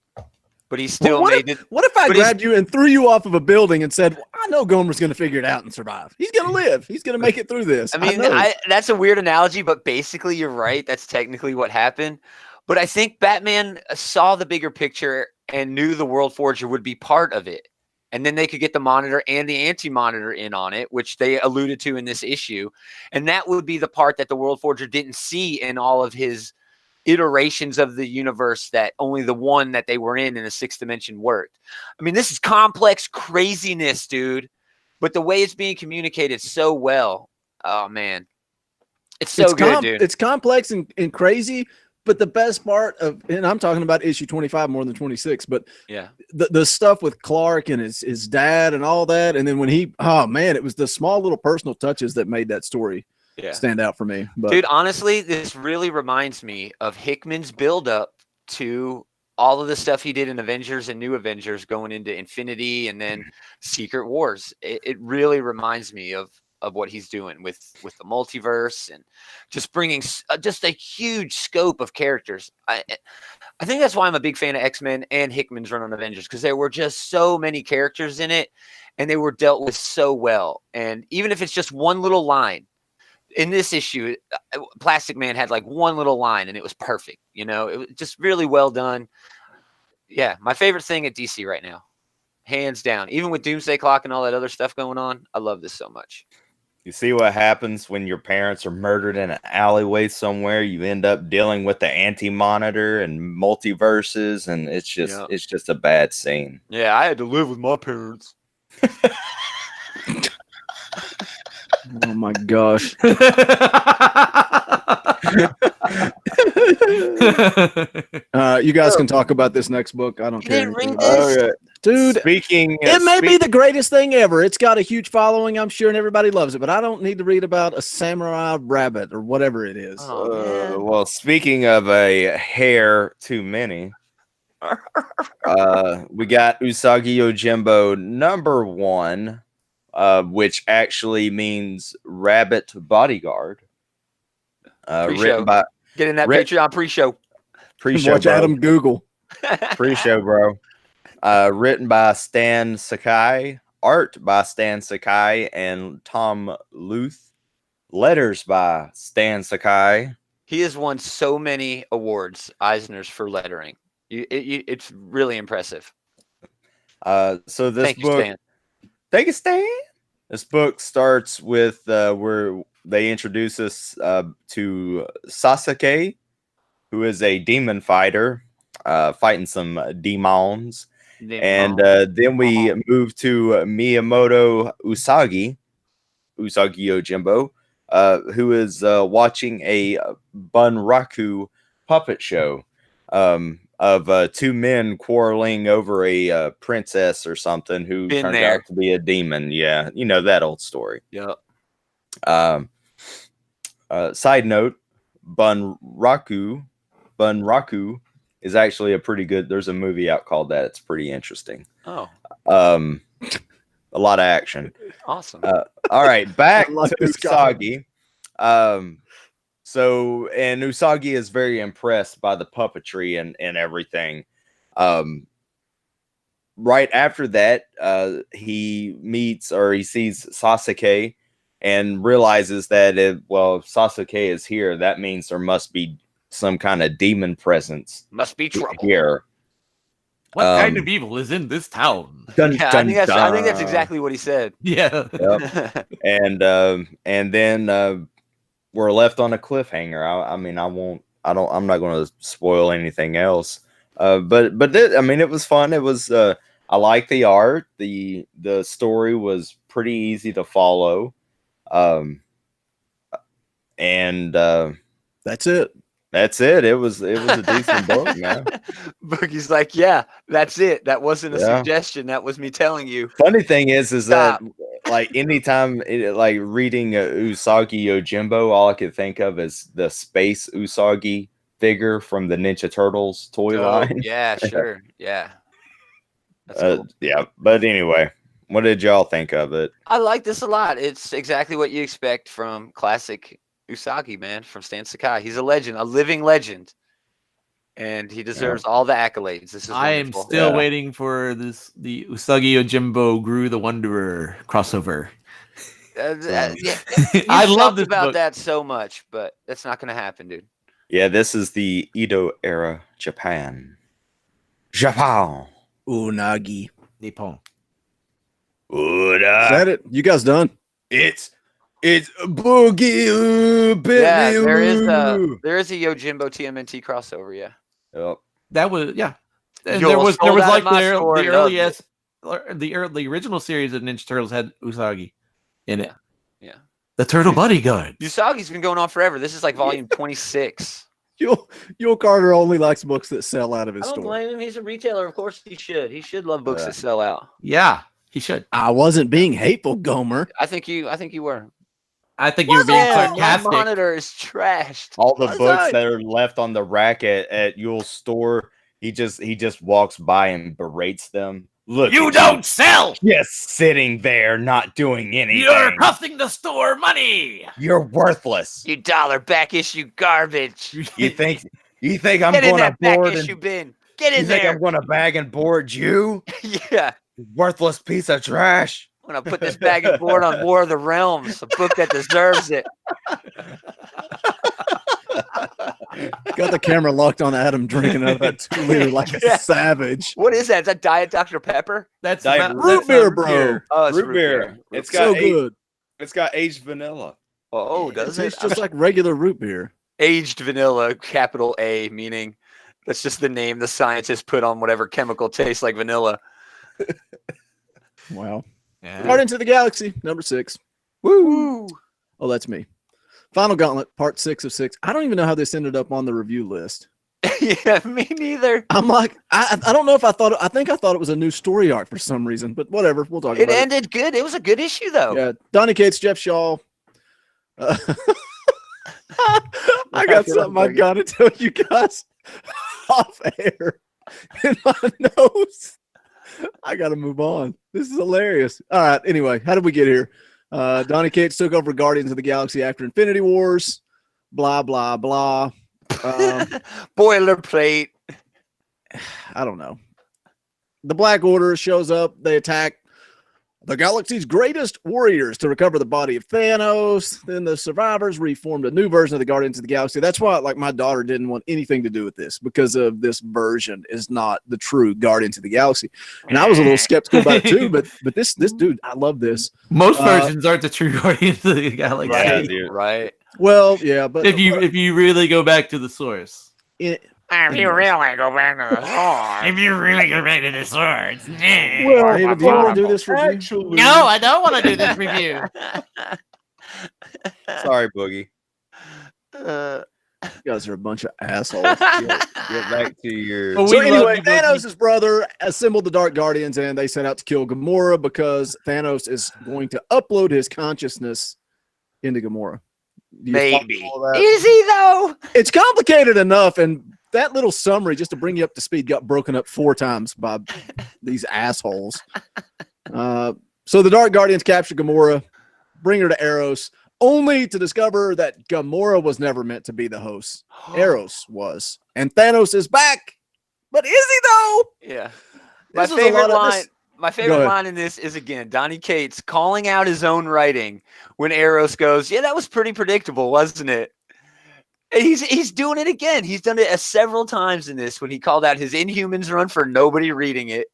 but he still What made it. What if I but grabbed you and threw you off of a building and said, I know Gomer's going to figure it out and survive. He's going to live. He's going to make it through this. know. That's a weird analogy, but basically you're right. That's technically what happened. But I think Batman saw the bigger picture and knew the World Forger would be part of it. And then they could get the Monitor and the Anti-Monitor in on it, which they alluded to in this issue. And that would be the part that the World Forger didn't see in all of his iterations of the universe, that only the one that they were in the sixth dimension worked. I mean, this is complex craziness, dude. But the way it's being communicated so well, oh, man. It's so good, dude. It's complex and crazy. But the best part of, and I'm talking about issue 25 more than 26, but yeah, the stuff with Clark and his dad and all that. And then when it was the small little personal touches that made that story stand out for me. But dude, honestly, this really reminds me of Hickman's buildup to all of the stuff he did in Avengers and New Avengers going into Infinity and then Secret Wars. It really reminds me of what he's doing with the multiverse and just bringing just a huge scope of characters. I think that's why I'm a big fan of X-Men and Hickman's run on Avengers, because there were just so many characters in it and they were dealt with so well. And even if it's just one little line in this issue, Plastic Man had like one little line and it was perfect. It was just really well done. Yeah. My favorite thing at DC right now, hands down, even with Doomsday Clock and all that other stuff going on. I love this so much. You see what happens when your parents are murdered in an alleyway somewhere. You end up dealing with the anti-monitor and multiverses, and it's just a bad scene. Yeah, I had to live with my parents. Oh my gosh. You guys can talk about this next book. I don't care. didn't read anything about this? it. Okay. Dude, it may be the greatest thing ever. It's got a huge following, I'm sure, and everybody loves it, but I don't need to read about a samurai rabbit or whatever it is. Oh, well, speaking of a hair too many, we got Usagi Yojimbo #1, which actually means rabbit bodyguard. Written by Get in that Patreon pre-show. Pre-show, Watch bro. Adam Google. Pre-show, bro. Written by Stan Sakai, art by Stan Sakai and Tom Luth, letters by Stan Sakai. He has won so many awards, Eisner's, for lettering. It's really impressive. So this Thank book, you, Stan. thank you, Stan. This book starts with where they introduce us to Sasuke, who is a demon fighter, fighting some demons. And then we move to Miyamoto Usagi Yojimbo, who is watching a Bunraku puppet show of two men quarreling over a princess or something who turns out to be a demon. Yeah, you know that old story. Yep. Side note, Bunraku is actually a pretty good. There's a movie out called that. It's pretty interesting. Oh. A lot of action. Awesome. All right, back like to this guy. Usagi. So Usagi is very impressed by the puppetry and everything. Right after that, he sees Sasuke and realizes that if Sasuke is here, that means there must be some kind of demon presence. Must be trouble here. What kind of evil is in this town? Dun, Yeah, dun, I think that's exactly what he said. Yeah. Yep. And then we're left on a cliffhanger. I'm not going to spoil anything else. But it was fun. It was I like the art. The story was pretty easy to follow. And that's it. That's it. It was a decent book, man. Boogie's like, yeah, that's it. That wasn't a suggestion. That was me telling you. Funny thing is Stop. that like anytime like reading Usagi Yojimbo, all I could think of is the space Usagi figure from the Ninja Turtles toy line. Yeah, sure. Yeah. That's cool. Yeah. But anyway, what did y'all think of it? I like this a lot. It's exactly what you expect from classic Usagi, man, from Stan Sakai. He's a legend, a living legend, and he deserves all the accolades. This is I am wonderful. still waiting for the Usagi Yojimbo Gru the Wanderer crossover. I love this about that so much, but that's not going to happen, dude. Yeah, this is the Edo era Japan. Unagi. Nippon. Is that it? You guys done? It's Boogie Bentley. Yeah, there is a Yojimbo TMNT crossover. Yeah. Yep. That was And Joel there was stole that like in my store, the original series of Ninja Turtles had Usagi in it. Yeah. The Turtle Bodyguard. Usagi's been going on forever. This is like volume 26. Yul Carter only likes books that sell out of his I don't store. blame him. He's a retailer. Of course he should. He should love books that sell out. Yeah, he should. I wasn't being hateful, Gomer. I think you were. I think you were being sarcastic. My monitor is trashed. All the books that are left on the rack at Yul's store, he just walks by and berates them. Look, You don't sell. just sitting there, not doing anything. You're costing the store money. You're worthless. You dollar back issue garbage. You think I'm Get in going to that back board? issue bin. Get in You think there. I'm going to bag and board you? Yeah. Worthless piece of trash. I'm gonna put this bag and board on War of the Realms, a book that deserves it. Got the camera locked on Adam drinking out of that 2-liter like a savage. What is that? Is that Diet Dr. Pepper? That's Diet not- root that's beer, not bro. Oh, it's Root beer. It's got So eight, good. It's got aged vanilla. Oh, does it? It's just like regular root beer. Aged vanilla, capital A, meaning that's just the name the scientists put on whatever chemical tastes like vanilla. Wow. Yeah. Guardians of the Galaxy, number 6. Woo! Oh, that's me. Final Gauntlet, part 6 of 6. I don't even know how this ended up on the review list. Yeah, me neither. I'm like, I don't know if I thought it was a new story arc for some reason, but whatever. We'll talk It about ended good. It was a good issue, though. Yeah, Donny Cates, Jeff Shaw. I got something I gotta tell you guys off air in my nose. I gotta move on. This is hilarious. All right. Anyway, how did we get here? Donny Cates took over Guardians of the Galaxy after Infinity Wars. Blah blah blah. Boilerplate. I don't know. The Black Order shows up. They attack the galaxy's greatest warriors to recover the body of Thanos. Then the survivors reformed a new version of the Guardians of the Galaxy. That's why, like, my daughter didn't want anything to do with this, because of this version is not the true Guardians of the Galaxy. And I was a little skeptical about it too, but this dude, I love this. Most versions aren't the true Guardians of the Galaxy. Right, dude. Right. Well, yeah, but If you really go back to the source. it, If you really go back to the source. If you really go back to the swords. well, David, do you want to do this review? No, I don't want to do this review. Sorry, Boogie. You guys are a bunch of assholes. Get back to your. But So we love anyway, you, Boogie. Thanos' brother assembled the Dark Guardians, and they set out to kill Gamora because Thanos is going to upload his consciousness into Gamora. Do you Maybe. follow that? Is he, though? It's complicated enough, and that little summary, just to bring you up to speed, got broken up 4 times by these assholes. So the Dark Guardians capture Gamora, bring her to Eros, only to discover that Gamora was never meant to be the host. Eros was. And Thanos is back. But is he, though? Yeah. This was a lot of this- My Go favorite ahead. line in this is, again, Donny Cates calling out his own writing when Eros goes, yeah, that was pretty predictable, wasn't it? And he's doing it again. He's done it several times in this when he called out his Inhumans run for nobody reading it.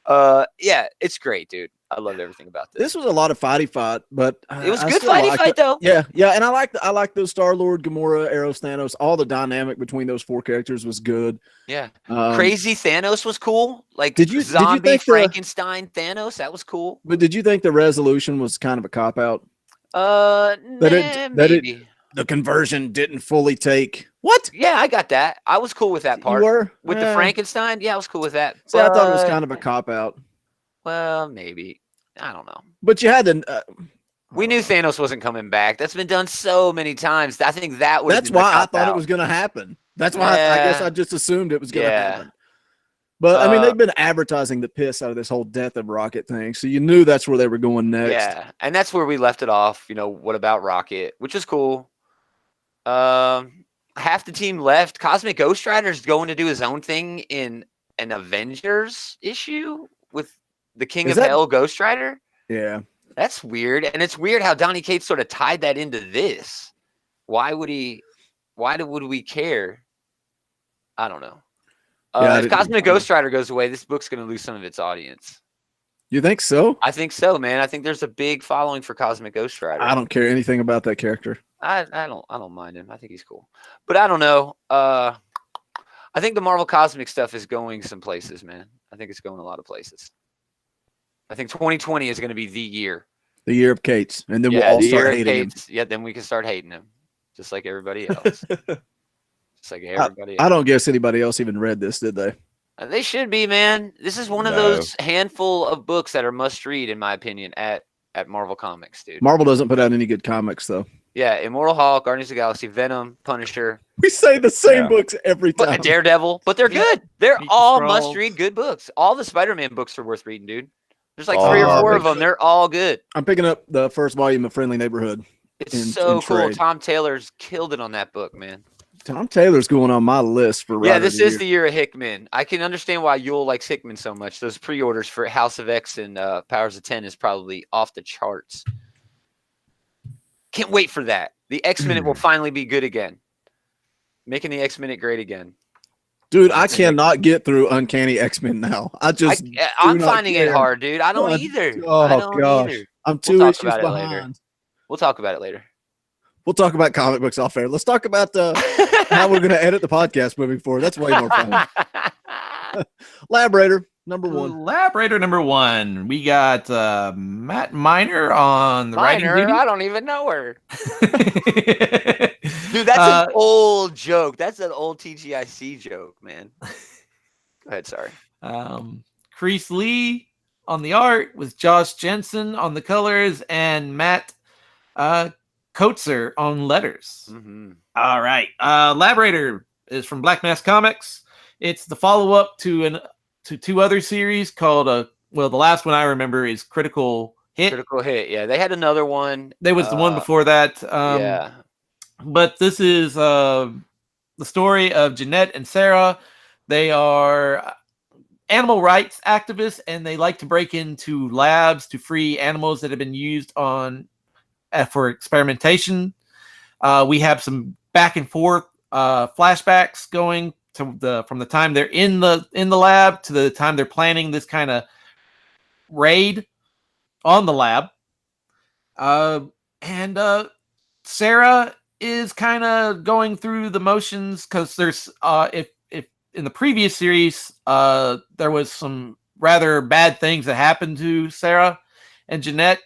Yeah, it's great, dude. I loved everything about this. This was a lot of fight, but It was I good still fighty liked fight, it. though. Yeah, and I like those Star-Lord, Gamora, Eros, Thanos. All the dynamic between those 4 characters was good. Yeah. Um, Crazy Thanos was cool. Like, Did you zombie think Frankenstein Thanos, that was cool. But did you think the resolution was kind of a cop-out? Maybe. The conversion didn't fully take. What? Yeah, I got that. I was cool with that part. You were? With the Frankenstein, yeah, I was cool with that. See, I thought it was But- kind of a cop-out. Well, maybe. I don't know. But you had to. We knew Thanos wasn't coming back. That's been done so many times. I think that would. That's why I thought it was going to happen. That's why I guess Yeah. I just assumed it was going to Yeah. happen. But I mean, Uh, they've been advertising the piss out of this whole death of Rocket thing, so you knew that's where they were going next. Yeah, and that's where we left it off. You know, what about Rocket? Which is cool. Half the team left. Cosmic Ghost Rider's going to do his own thing in an Avengers issue with the King Is of that- Hell Ghost Rider. Yeah. That's weird, and it's weird how Donny Cates sort of tied that into this. Why would he? Would we care? I don't know. Yeah, I If didn't- Cosmic Ghost Rider goes away, this book's going to lose some of its audience. You think so? I think so, man. I think there's a big following for Cosmic Ghost Rider. I don't care anything about that character. I don't mind him. I think he's cool, but I don't know. I think the Marvel Cosmic stuff is going some places, man. I think it's going a lot of places. I think 2020 is going to be the year. The year of Cates, and then Yeah, we'll all the year start of hating him. Cates. Yeah, then we can start hating him, just like everybody else. Just like everybody else. I don't guess anybody else even read this, did they? They should be, man. This is one of No. those handful of books that are must read, in my opinion, at Marvel Comics, dude. Marvel doesn't put out any good comics, though. Yeah, Immortal Hulk, Guardians of the Galaxy, Venom, Punisher, We say the same Yeah. books every time. Daredevil, but they're good. They're Peter all Skrulls. must-read good books. All the Spider-Man books are worth reading, dude. There's like Oh, 3 or 4 big of them. They're all good. I'm picking up the first volume of Friendly Neighborhood. It's in so cool. trade. Tom Taylor's killed it on that book, man. Tom Taylor's going on my list for Yeah, Writer of this the is Year. the year of Hickman. I can understand why Yule likes Hickman so much. Those pre-orders for House of X and Powers of 10 is probably off the charts. Can't wait for that. The X-Minute will finally be good again. Making the X-Minute great again. Dude, I cannot get through Uncanny X-Men now. I'm I'm not finding it care. hard, dude. I don't Oh, either. oh, I don't gosh. either. I'm 2 talk issues about it later. behind. We'll talk about it later. We'll talk about comic books off air. Let's talk about how we're going to edit the podcast moving forward. That's way more fun. Labrator, number 1. Collaborator number 1. We got Matt Miner on the writing duty. I don't even know her. Dude, that's an old joke. That's an old TGIC joke, man. Go ahead, sorry. Chris Lee on the art with Josh Jensen on the colors and Matt Coetzer on letters. Mm-hmm. All right. Labrator is from Black Mask Comics. It's the follow-up to 2 other series called the last one I remember is Critical Hit. Critical Hit, yeah. They had another one. There was the one before that. Yeah. But this is the story of Jeanette and Sarah. They are animal rights activists, and they like to break into labs to free animals that have been used on for experimentation. We have some back and forth flashbacks going to from the time they're in the lab to the time they're planning this kind of raid on the lab. And Sarah is kind of going through the motions because there's if in the previous series there was some rather bad things that happened to Sarah and Jeanette,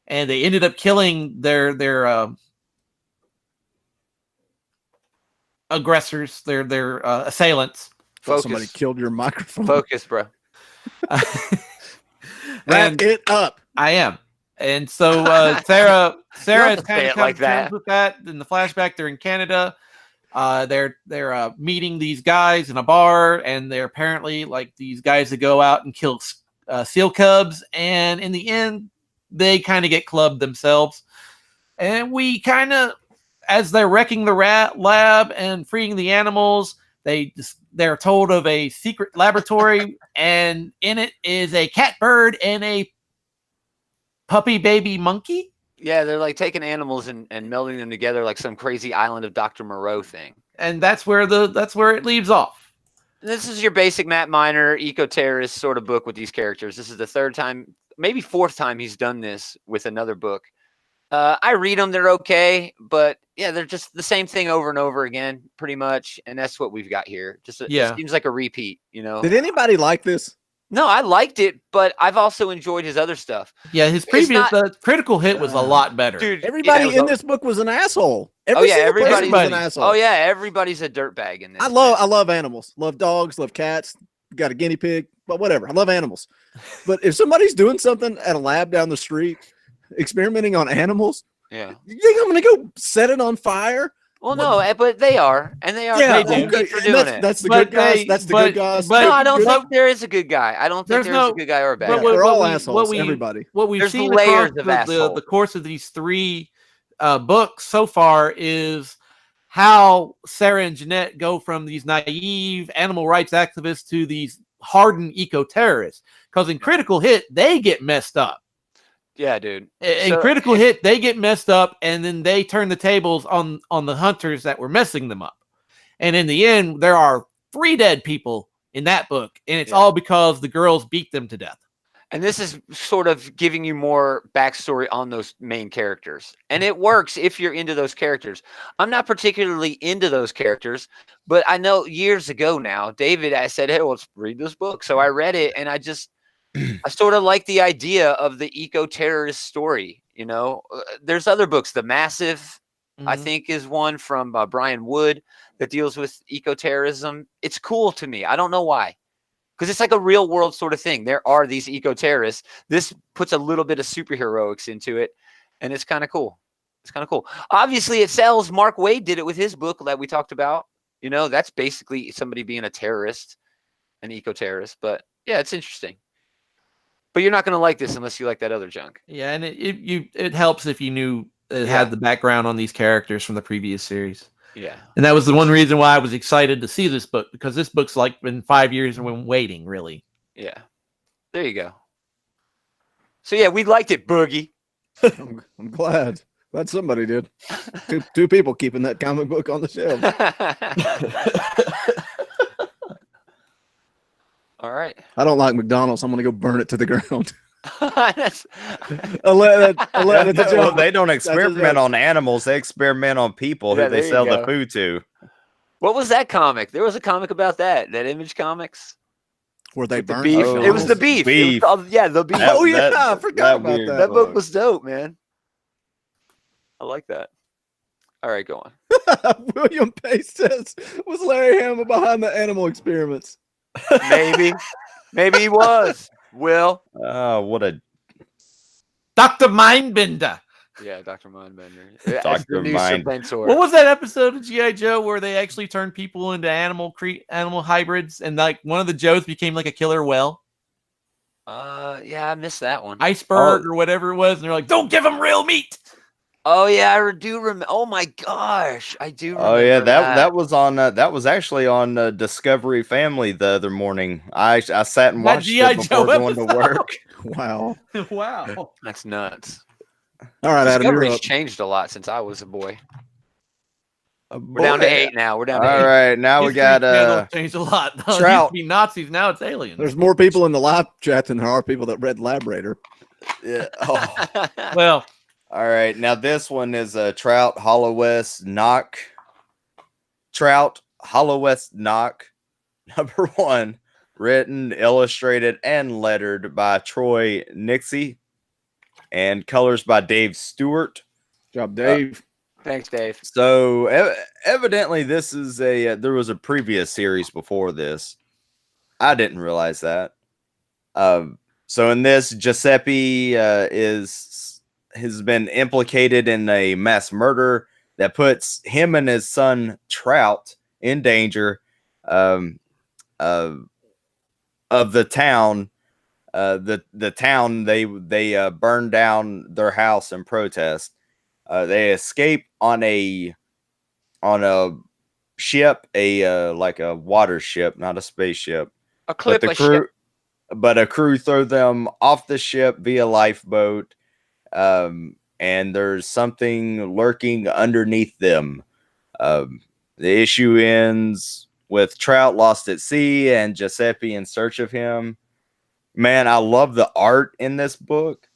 and they ended up killing their aggressors, their assailants. Somebody killed your microphone. Focus, bro. Wrap it up. I am. And so Sarah is kind of like that. with that. In the flashback, they're in Canada. They're meeting these guys in a bar, and they're apparently like these guys that go out and kill seal cubs. And in the end, they kind of get clubbed themselves. And we kind of, as they're wrecking the lab and freeing the animals, they're told of a secret laboratory, and in it is a catbird and a puppy baby monkey. Yeah, they're like taking animals and melding them together like some crazy Island of Dr. Moreau thing. And that's where it leaves off. This is your basic Matt Miner eco-terrorist sort of book with these characters. This is the 3rd time, maybe 4th time he's done this with another book. I read them, they're okay, but yeah, they're just the same thing over and over again, pretty much. And that's what we've got here. It seems like a repeat, you know? Did anybody like this? No, I liked it, but I've also enjoyed his other stuff. Yeah, his previous Critical Hit was a lot better. Dude, everybody in this book was an asshole. Everybody was an asshole. Oh yeah, everybody's a dirtbag in this. I love animals. Love dogs, love cats. Got a guinea pig, but whatever. I love animals. But if somebody's doing something at a lab down the street, experimenting on animals, yeah, you think I'm gonna go set it on fire? Well, no, but they are, and they are. Yeah, good for doing it. That's the good guys. That's the good guys. No, I don't think there is a good guy. I don't think there's a good guy or a bad guy. They're all assholes. Everybody. What we've there's seen layers of the course of these 3 books so far is how Sarah and Jeanette go from these naive animal rights activists to these hardened eco-terrorists. Because in Critical Hit, they get messed up. Yeah, dude. In Critical Hit, they get messed up, and then they turn the tables on the hunters that were messing them up. And in the end, there are 3 dead people in that book, and it's all because the girls beat them to death. And this is sort of giving you more backstory on those main characters. And it works if you're into those characters. I'm not particularly into those characters, but I know years ago now, David, I said, hey, let's read this book. So I read it, and I sort of like the idea of the eco-terrorist story. You know, there's other books. The Massive, I think, is one from Brian Wood that deals with eco-terrorism. It's cool to me. I don't know why. Because it's like a real world sort of thing. There are these eco-terrorists. This puts a little bit of superheroics into it, and it's kind of cool. It's kind of cool. Obviously, it sells. Mark Waid did it with his book that we talked about. You know, that's basically somebody being a terrorist, an eco-terrorist. But yeah, it's interesting. But you're not going to like this unless you like that other junk. Yeah, and it helps if you knew it had the background on these characters from the previous series. Yeah. And that was the one reason why I was excited to see this book, because this book's like been 5 years and we're waiting, really. Yeah. There you go. So yeah, we liked it, Boogie. I'm glad. Glad somebody did. Two people keeping that comic book on the shelf. All right. I don't like McDonald's. I'm going to go burn it to the ground. That's- Well, they don't experiment joke. on animals; they experiment on people Yeah, who they there you sell the go. food to. What was that comic? There was a comic about that. That Image Comics. Where they With the burn beef. Oh, It was the McDonald's? beef. It was beef. called, yeah, the beef. Oh, yeah, I forgot about weird that. That book book. was dope, man. I like that. All right, go on. William Pace says, was Larry Hama behind the animal experiments? Maybe. Maybe he was. Will. Oh, what a Dr. Mindbender. Yeah, Dr. Mindbender. As Dr. the new Mind. Serpentor. What was that episode of G.I. Joe where they actually turned people into animal hybrids, and like one of the Joes became like a killer whale? Yeah, I missed that one. Iceberg or whatever it was, and they're like, don't give them real meat. Oh yeah, I do remember. Oh my gosh, I do remember. Oh yeah, that was on. That was actually on Discovery Family the other morning. I sat and That watched G.I. it before Joe going to episode? work. Wow. Wow. That's nuts. All right, Adam, you're Discovery's up. changed a lot since I was a boy. We're We're down to 8 now. We're down to 8. All right, now we History got Channel changed a lot. No, it used to Trout. be Nazis, now it's aliens. There's more people in the live chat than there are people that read Labrator. yeah. Oh. Well, All right, now this one is Trout Hollowest Knock. Trout Hollowest Knock, number 1, written, illustrated, and lettered by Troy Nixie, and colors by Dave Stewart. Good job, Dave. Thanks, Dave. So evidently, this is a there was a previous series before this. I didn't realize that. So in this, Giuseppe has been implicated in a mass murder that puts him and his son Trout in danger of the town. The town they burned down their house in protest. They escape on a ship, like a water ship, not a spaceship. A clip But the of crew, shit. but a crew throw them off the ship via lifeboat. And there's something lurking underneath them. The issue ends with Trout lost at sea and Giuseppe in search of him. Man, I love the art in this book,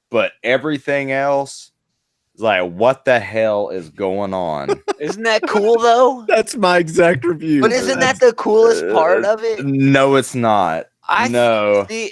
but everything else is like, what the hell is going on? Isn't that cool though? That's my exact review. But isn't that the coolest part of it? No, it's not. No, See,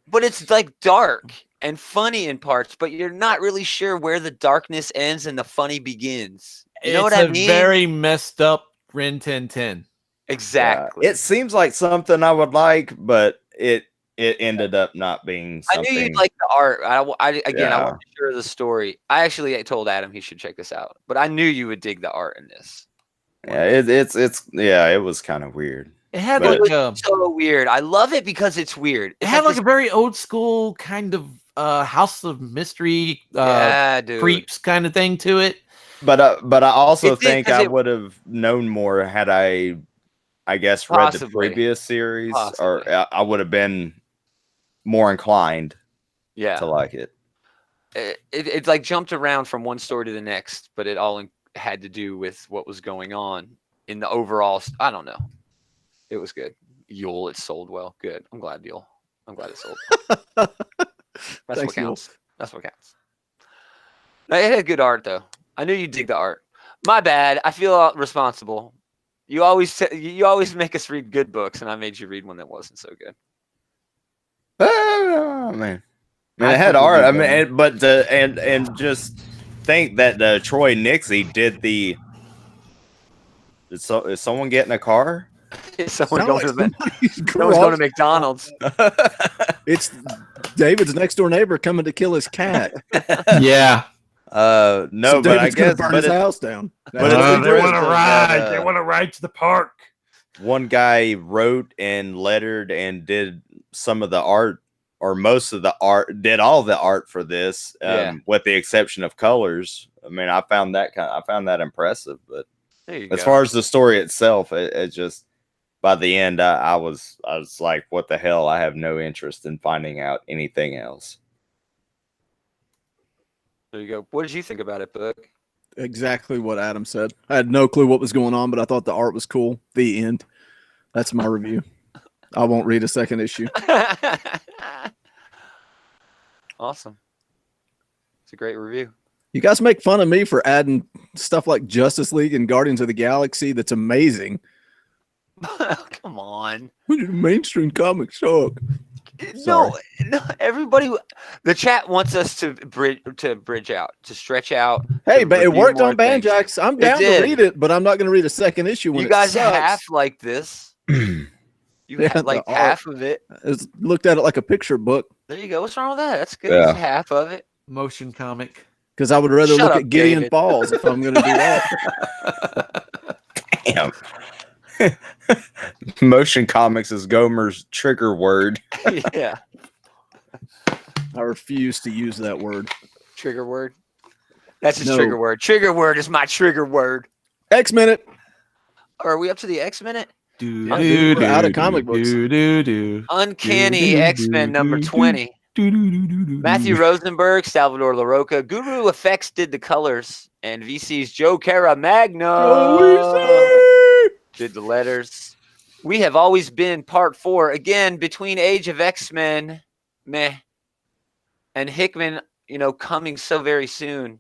but it's like dark and funny in parts, but you're not really sure where the darkness ends and the funny begins. You know what I mean? Very messed up Ren 1010. Exactly. It seems like something I would like, but it ended up not being I something. knew you'd like the art. I wasn't Yeah. sure of the story. I actually told Adam he should check this out, but I knew you would dig the art in this. Yeah, it was kind of weird. It had But- like It's so weird. I love it because it's weird. it had like a very old school kind of House of Mystery yeah, dude. creeps kind of thing to it. But I also It did, think 'cause I it- would have known more had I guess read the Possibly. previous series, or Possibly. I would have been more inclined Yeah, to like it. it like jumped around from one story to the next, but it all had to do with what was going on in the overall. I don't know. It was good. Yule, it sold well. Good. I'm glad, Yule. I'm glad it sold. That's Thanks, what Yule. counts. That's what counts. No, it had good art though. I knew you'd dig the art. My bad. I feel responsible. You always make us read good books, and I made you read one that wasn't so good. Oh, man. I mean, I it had think art. it'd I be mean, and just think that Troy Nixie did the. Is someone getting a car? Someone Sound going like to somebody's someone's going to garage. McDonald's. It's David's next door neighbor coming to kill his cat. Yeah. No, So but I David's gonna guess burn but his it, house down. but That's it's what They he want to did. ride. They want to ride to the park. one guy wrote and lettered and did some of the art, or most of the art, did all the art for this, Yeah. with the exception of colors. I mean, I found that impressive, but There you as go. far as the story itself, it just, by the end, I was like, what the hell? I have no interest in finding out anything else. There you go. What did you think about it, Book? Exactly what Adam said. I had no clue what was going on, but I thought the art was cool. The end. That's my review. I won't read a second issue. Awesome. It's a great review. You guys make fun of me for adding stuff like Justice League and Guardians of the Galaxy. That's amazing. Come on. Mainstream comics suck. No, everybody. The chat wants us to bridge out, to stretch out. Hey, to but it review worked more on things. Banjax. I'm down to did. read it, but I'm not going to read a second issue when You guys it sucks. half like this. You had like the half of it. It's looked at it like a picture book. There you go. What's wrong with that? That's good. Yeah. It's half of it. Motion comic. Because I would rather Shut look up, at Gideon David. Falls if I'm going to do that. Damn. Motion comics is Gomer's trigger word. Yeah. I refuse to use that word. Trigger word. That's his No. trigger word. Trigger word is my trigger word. X Minute. Are we up to the X minute? We're out of comic books. Uncanny X-Men number 20. Matthew Rosenberg, Salvador LaRocca, Guru Effects did the colors, and VC's Joe Caramagna did the letters. We Have Always Been Part 4, again, between Age of X-Men, meh, and Hickman, coming so very soon.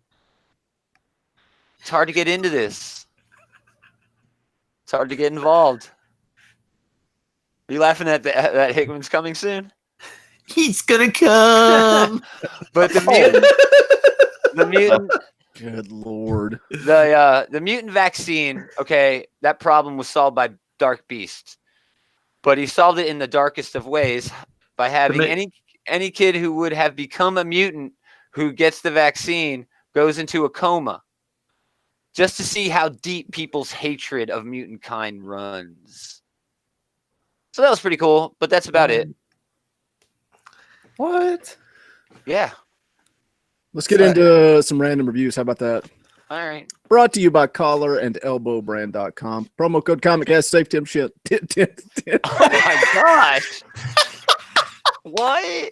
It's hard to get into this. It's hard to get involved. Are you laughing at that Hickman's coming soon? He's gonna come. But the mutant, Good Lord. the mutant vaccine. Okay, that problem was solved by Dark Beast, but he solved it in the darkest of ways by having any kid who would have become a mutant who gets the vaccine goes into a coma, just to see how deep people's hatred of mutant kind runs. So that was pretty cool, but that's about it. What? Yeah. Let's get into some random reviews. How about that? All right. Brought to you by collarandelbowbrand.com. Promo code ComicCast. Save 10 shit. Oh my gosh. What?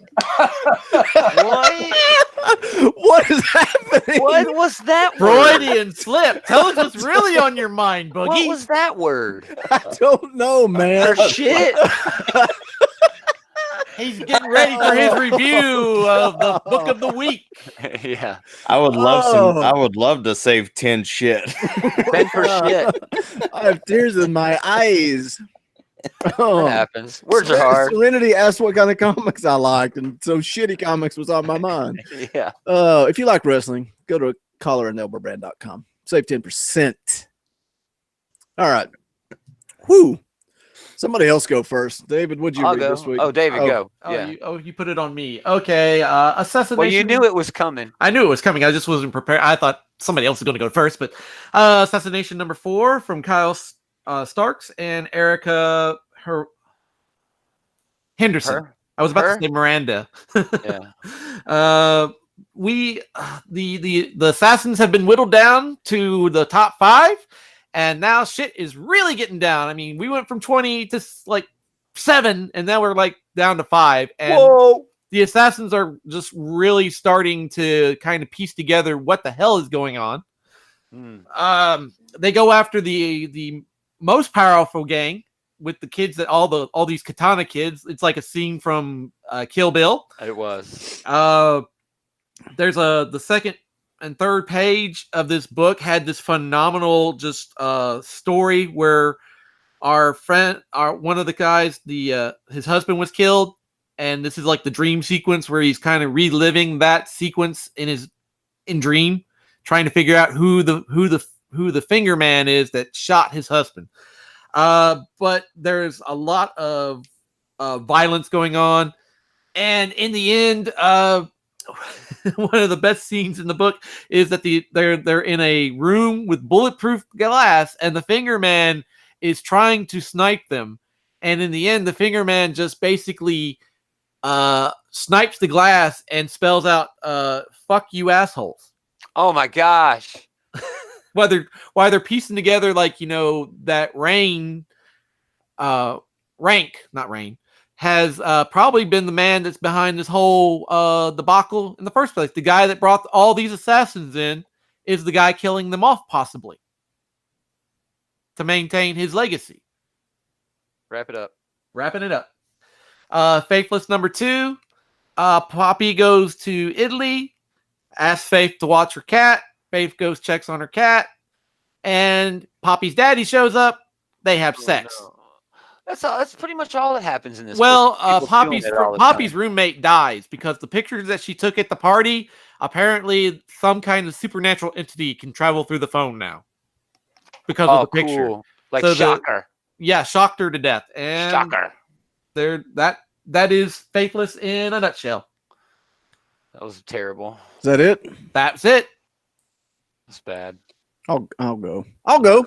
What? What is happening? What was that word? Freudian slip. Tell us what's really on your mind, Boogie. What was that word? I don't know, man. For shit. He's getting ready for his review of the book of the week. Yeah. I would love to save 10 shit. 10 for shit. I have tears in my eyes. Oh. That happens. Words are hard. Serenity asked what kind of comics I liked, and so shitty comics was on my mind. Yeah. If you like wrestling, go to collarandelbowbrand.com. Save 10%. All right. Whoo. Somebody else go first. David, what'd you I'll read go. this week? Oh, David, go. Oh, Yeah. you put it on me. Okay. Assassination. Well, you knew it was coming. I knew it was coming. I just wasn't prepared. I thought somebody else was going to go first, but Assassination number 4 from Kyle Starks and Erica Henderson. I was about to say Miranda. Yeah. The assassins have been whittled down to the top 5, and now shit is really getting down. I mean, we went from 20 to like 7, and now we're like down to 5. And Whoa. the assassins are just really starting to kind of piece together what the hell is going on. They go after the most powerful gang with the kids that all these katana kids. It's like a scene from Kill Bill. It was. There's the second and third page of this book had this phenomenal just story where one of the guys, his husband was killed, and this is like the dream sequence where he's kind of reliving that sequence in dream, trying to figure out who the finger man is that shot his husband. But there's a lot of violence going on, and in the end, one of the best scenes in the book is that they're in a room with bulletproof glass, and the finger man is trying to snipe them, and in the end, the finger man just basically snipes the glass and spells out "fuck you assholes." Oh my gosh. Why they're piecing together, like, that Rank has probably been the man that's behind this whole debacle in the first place. The guy that brought all these assassins in is the guy killing them off, possibly, to maintain his legacy. Wrap it up. Wrapping it up. Faithless number 2. Poppy goes to Italy, asks Faith to watch her cat. Faith goes, checks on her cat, and Poppy's daddy shows up. They have sex. No. That's pretty much all that happens in this. Well, book. Poppy's roommate dies because the pictures that she took at the party, apparently some kind of supernatural entity can travel through the phone now because of the picture. Cool. Like So Shocker. Shocked her to death. And Shocker. that is Faithless in a nutshell. That was terrible. Is that it? That's it. That's bad. I'll go. I'll go.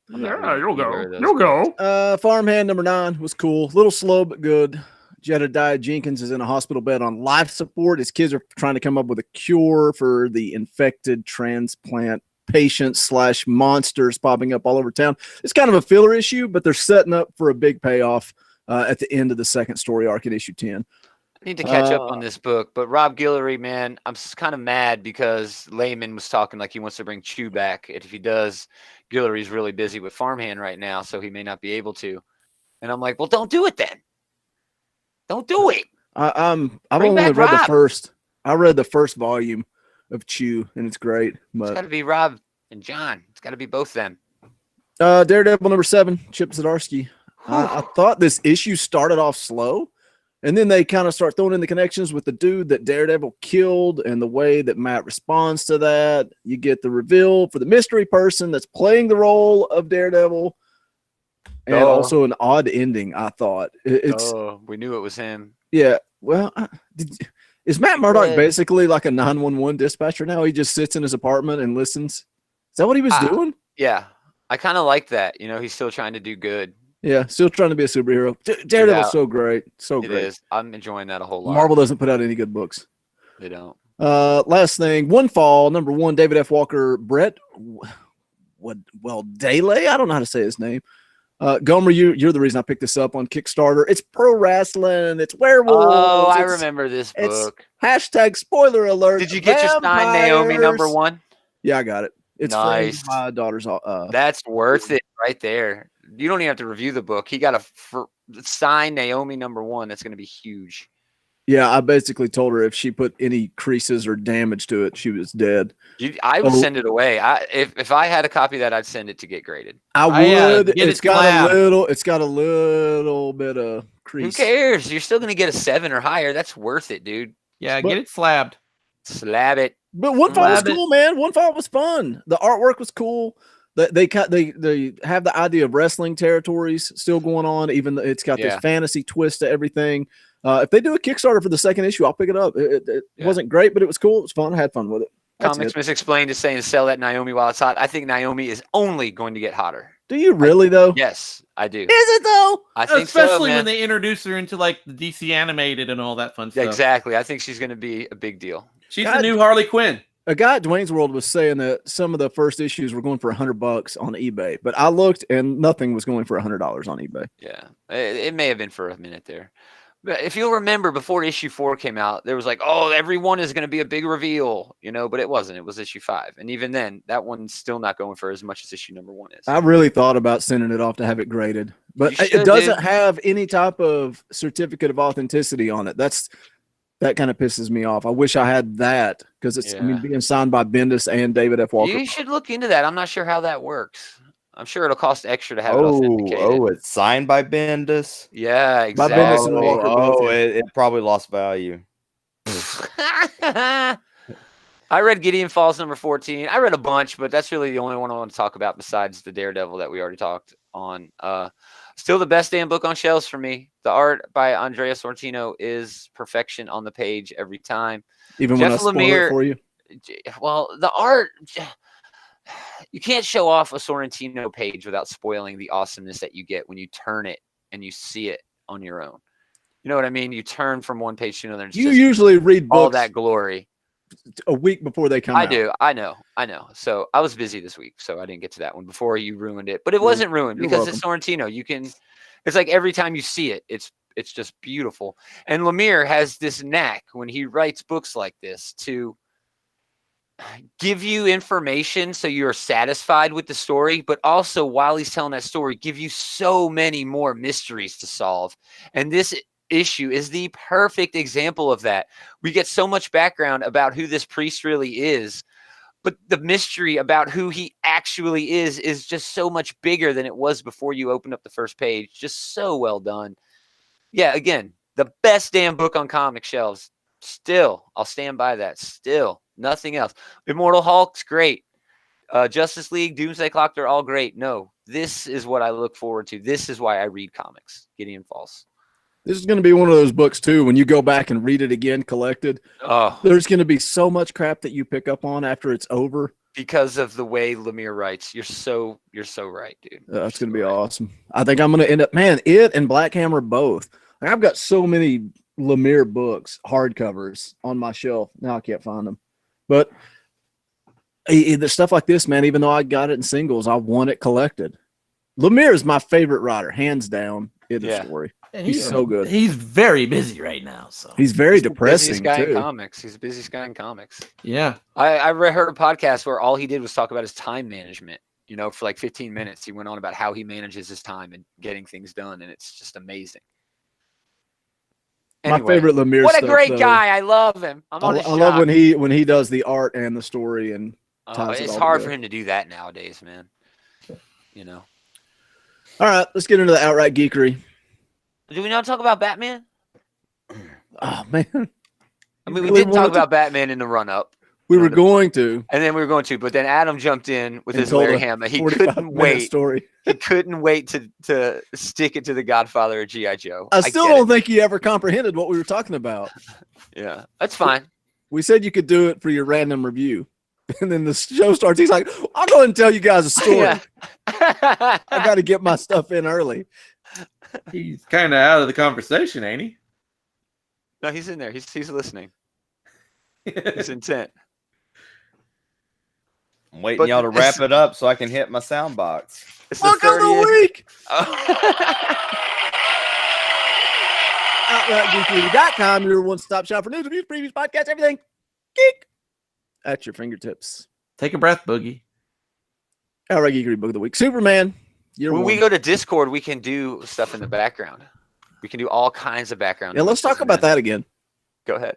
Yeah, you'll go. You'll go. Farmhand number 9 was cool. Little slow but good. Jedediah Jenkins is in a hospital bed on life support. His kids are trying to come up with a cure for the infected transplant patients / monsters popping up all over town. It's kind of a filler issue, but they're setting up for a big payoff at the end of the second story arc in issue 10. I need to catch up on this book, but Rob Guillory, man, I'm kind of mad because Layman was talking like he wants to bring Chew back. And if he does, Guillory's really busy with Farmhand right now, so he may not be able to. And I'm like, well, don't do it then. Don't do it. I've only read the first. I read the first volume of Chew, and it's great. But it's got to be Rob and John. It's got to be both them. Daredevil number 7, Chip Zdarsky. I thought this issue started off slow, and then they kind of start throwing in the connections with the dude that Daredevil killed and the way that Matt responds to that. You get the reveal for the mystery person that's playing the role of Daredevil, and also an odd ending, I thought. We knew it was him. Yeah. Well, is Matt Murdock basically like a 911 dispatcher now? He just sits in his apartment and listens. Is that what he was doing? Yeah. I kind of like that. You know, he's still trying to do good. Yeah, still trying to be a superhero. Daredevil's so great. So great. It is. I'm enjoying that a whole lot. Marvel doesn't put out any good books. They don't. Last thing, One Fall, number 1, David F. Walker, Brett Daly. I don't know how to say his name. Gomer, you're the reason I picked this up on Kickstarter. It's pro wrestling. It's werewolves. Oh, I remember this book. Hashtag spoiler alert. Did you get your signed Naomi number 1? Yeah, I got it. It's nice. My daughter's. That's worth it right there. You don't even have to review the book. He got a signed Naomi number 1. That's going to be huge. Yeah, I basically told her if she put any creases or damage to it, she was dead. I would send it away. If I had a copy of that, I'd send it to get graded. I would. It's got a little bit of crease. Who cares? You're still going to get a 7 or higher. That's worth it, dude. Yeah, get it slabbed. Slab it. But One Fall was cool, man. One Fall was fun. The artwork was cool. They have the idea of wrestling territories still going on, even though it's got this fantasy twist to everything. If they do a Kickstarter for the second issue, I'll pick it up. It wasn't great, but it was cool. It was fun. I had fun with it. Comics Misexplained is saying sell that Naomi while it's hot. I think Naomi is only going to get hotter. Do you really, though? Yes, I do. Is it, though? I think especially so, when they introduce her into like the DC animated and all that fun stuff. Exactly. I think she's going to be a big deal. She's the new Harley Quinn. A guy at Dwayne's World was saying that some of the first issues were going for $100 on eBay, but I looked and nothing was going for $100 on eBay. Yeah, it may have been for a minute there. But if you'll remember, before issue 4 came out, there was like, oh, everyone is going to be a big reveal, but it wasn't. It was issue 5. And even then, that one's still not going for as much as issue number 1 is. I really thought about sending it off to have it graded, but it doesn't have any type of certificate of authenticity on it. That kind of pisses me off. I wish I had that because it's being signed by Bendis and David F. Walker. You should look into that. I'm not sure how that works. I'm sure it'll cost extra to have it authenticated. Oh, it's signed by Bendis? Yeah, exactly. By Bendis and Walker both. It probably lost value. I read Gideon Falls number 14. I read a bunch, but that's really the only one I want to talk about besides the Daredevil that we already talked on. Still the best damn book on shelves for me. The art by Andrea Sorrentino is perfection on the page every time. Even when I spoil it for you? Well, the art, you can't show off a Sorrentino page without spoiling the awesomeness that you get when you turn it and you see it on your own. You know what I mean? You turn from one page to another. You usually read books all that glory a week before they come out. I know. So I was busy this week, so I didn't get to that one before you ruined it. But it wasn't ruined because it's Sorrentino. It's like every time you see it, it's just beautiful. And Lemire has this knack when he writes books like this to give you information so you're satisfied with the story, but also while he's telling that story, give you so many more mysteries to solve. And this issue is the perfect example of that. We get so much background about who this priest really is, but the mystery about who he actually is just so much bigger than it was before you opened up the first page. Just so well done. Yeah, again, the best damn book on comic shelves. Still, I'll stand by that. Still, nothing else. Immortal Hulk's great. Justice League, Doomsday Clock, they're all great. No, this is what I look forward to. This is why I read comics. Gideon Falls. This is going to be one of those books too. When you go back and read it again, collected, there's going to be so much crap that you pick up on after it's over because of the way Lemire writes. You're so right, dude. That's going to be awesome. I think I'm going to end up, man. It and Black Hammer both. Like, I've got so many Lemire books, hardcovers on my shelf. Now I can't find them, but the stuff like this, man. Even though I got it in singles, I want it collected. Lemire is my favorite writer, hands down. In the story. And he's so good. He's very busy right now. So he's very depressing. He's the busiest guy in comics. He's the busiest guy in comics. Yeah. I heard a podcast where all he did was talk about his time management. You know, for like 15 minutes, he went on about how he manages his time and getting things done. And it's just amazing. Anyway, my favorite Lemire what a stuff, great though, guy. I love him. I love when he does the art and the story. And it's hard for him to do that nowadays, man. You know. All right, let's get into the outright geekery. Do we not talk about Batman? Oh, man. I mean, we did talk about Batman in the run-up. We were going to. And then we were going to, but then Adam jumped in with his Larry Hama. He couldn't wait. Story. He couldn't wait to stick it to the Godfather of G.I. Joe. I still don't think he ever comprehended what we were talking about. Yeah, that's fine. We said you could do it for your random review. And then the show starts. He's like, I'll go ahead and tell you guys a story. Yeah. I got to get my stuff in early. He's kind of out of the conversation, ain't he? No, he's in there. He's listening. He's intent. I'm waiting y'all to wrap it up so I can hit my sound box. It's the 30th week. OutRightGeekery.com, your one-stop shop for news, reviews, previews, podcasts, everything geek at your fingertips. Take a breath, Boogie. Outright Geekery Book of the Week. Superman. When we go to Discord, we can do stuff in the background. We can do all kinds of background. Yeah, let's talk about that again. Go ahead.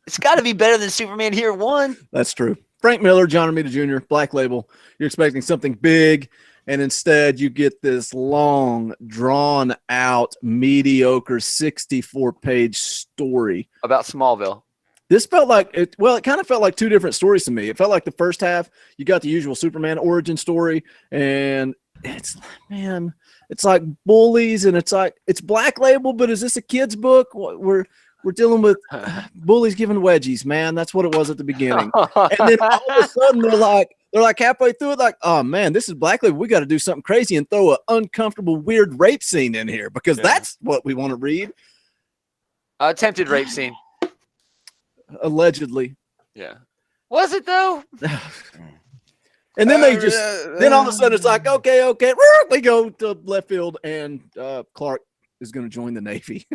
It's got to be better than Superman Year One. That's true. Frank Miller, John Romita Jr., Black Label. You're expecting something big, and instead you get this long, drawn-out, mediocre 64-page story about Smallville. This felt like it kind of felt like two different stories to me. It felt like the first half, you got the usual Superman origin story, and it's like bullies, and it's Black Label, but is this a kid's book? We're dealing with bullies giving wedgies, man. That's what it was at the beginning. And then all of a sudden they're like halfway through it, like, oh man, this is Black Label. We got to do something crazy and throw an uncomfortable, weird rape scene in here because that's what we want to read. Attempted rape scene. Allegedly. Yeah. Was it though? And then then all of a sudden it's like, okay, we go to left field, and Clark is going to join the Navy.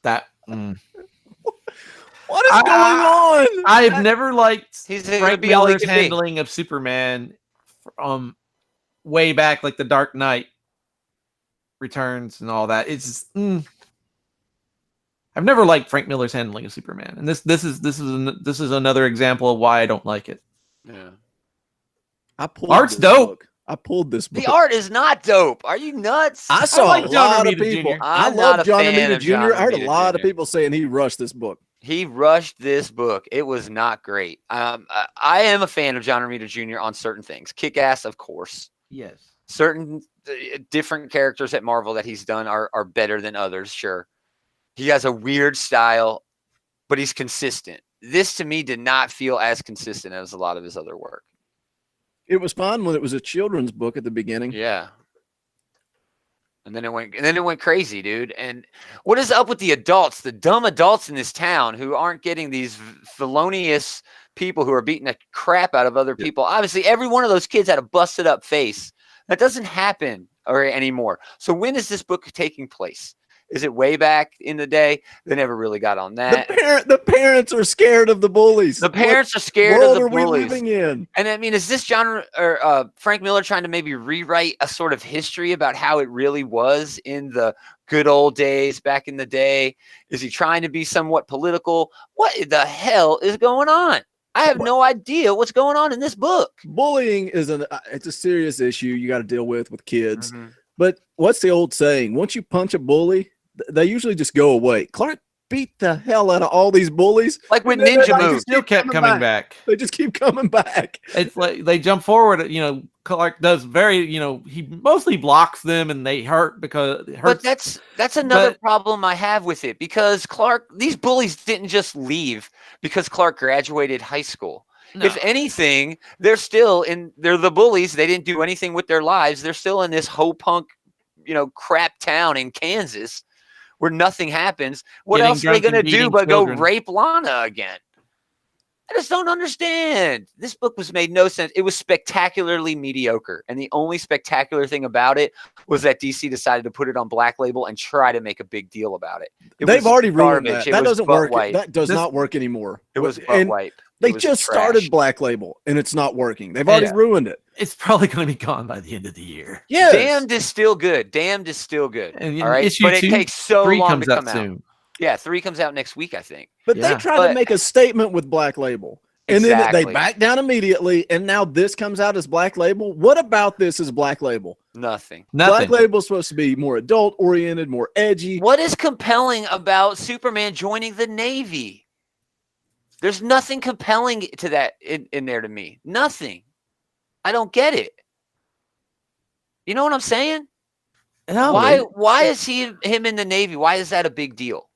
What is going on? I have never liked Frank Miller's handling of Superman from way back, like the Dark Knight Returns and all that. It's just, I've never liked Frank Miller's handling of Superman, and this is another example of why I don't like it. Yeah, art's dope. Book. I pulled this book. The art is not dope. Are you nuts? I saw a lot of people. I love John Romita Jr. I heard a lot of people saying he rushed this book. He rushed this book. It was not great. I am a fan of John Romita Jr. on certain things. Kick-Ass, of course. Yes. Certain different characters at Marvel that he's done are better than others, sure. He has a weird style, but he's consistent. This, to me, did not feel as consistent as a lot of his other work. It was fun when it was a children's book at the beginning. Yeah. And then it went crazy, dude. And what is up with the adults, the dumb adults in this town who aren't getting these felonious people who are beating the crap out of other people? Obviously, every one of those kids had a busted up face. That doesn't happen anymore. So when is this book taking place? Is it way back in the day? They never really got on that. The parents are scared of the bullies. The parents are scared of the bullies. What world are we living in? And I mean, is this genre or Frank Miller trying to maybe rewrite a sort of history about how it really was in the good old days back in the day? Is he trying to be somewhat political? What the hell is going on? I have no idea what's going on in this book. Bullying is it's a serious issue you got to deal with kids. Mm-hmm. But what's the old saying? Once you punch a bully, they usually just go away. Clark beat the hell out of all these bullies. Like with ninja moves. Still kept coming back. They just keep coming back. It's like they jump forward, Clark does very, he mostly blocks them and they hurt because it hurts. But that's another problem I have with it, because these bullies didn't just leave because Clark graduated high school. No. If anything, they're the bullies. They didn't do anything with their lives. They're still in this ho-punk, crap town in Kansas where nothing happens. What else are they going to do but go rape Lana again? I just don't understand. This book was made no sense. It was spectacularly mediocre. And the only spectacular thing about it was that DC decided to put it on Black Label and try to make a big deal about it. They've already ruined that. That doesn't work. That does not work anymore. It was butt wipe. They just started Black Label and it's not working. They've already ruined it. It's probably going to be gone by the end of the year. Yeah. Damned is still good. And, all right. But it takes so long to come out. Yeah, 3 comes out next week, I think. But they tried to make a statement with Black Label. And then they back down immediately. And now this comes out as Black Label. What about this is Black Label? Nothing. Black Label is supposed to be more adult oriented, more edgy. What is compelling about Superman joining the Navy? There's nothing compelling to that in there to me. Nothing. I don't get it. You know what I'm saying? No, why is him in the Navy? Why is that a big deal?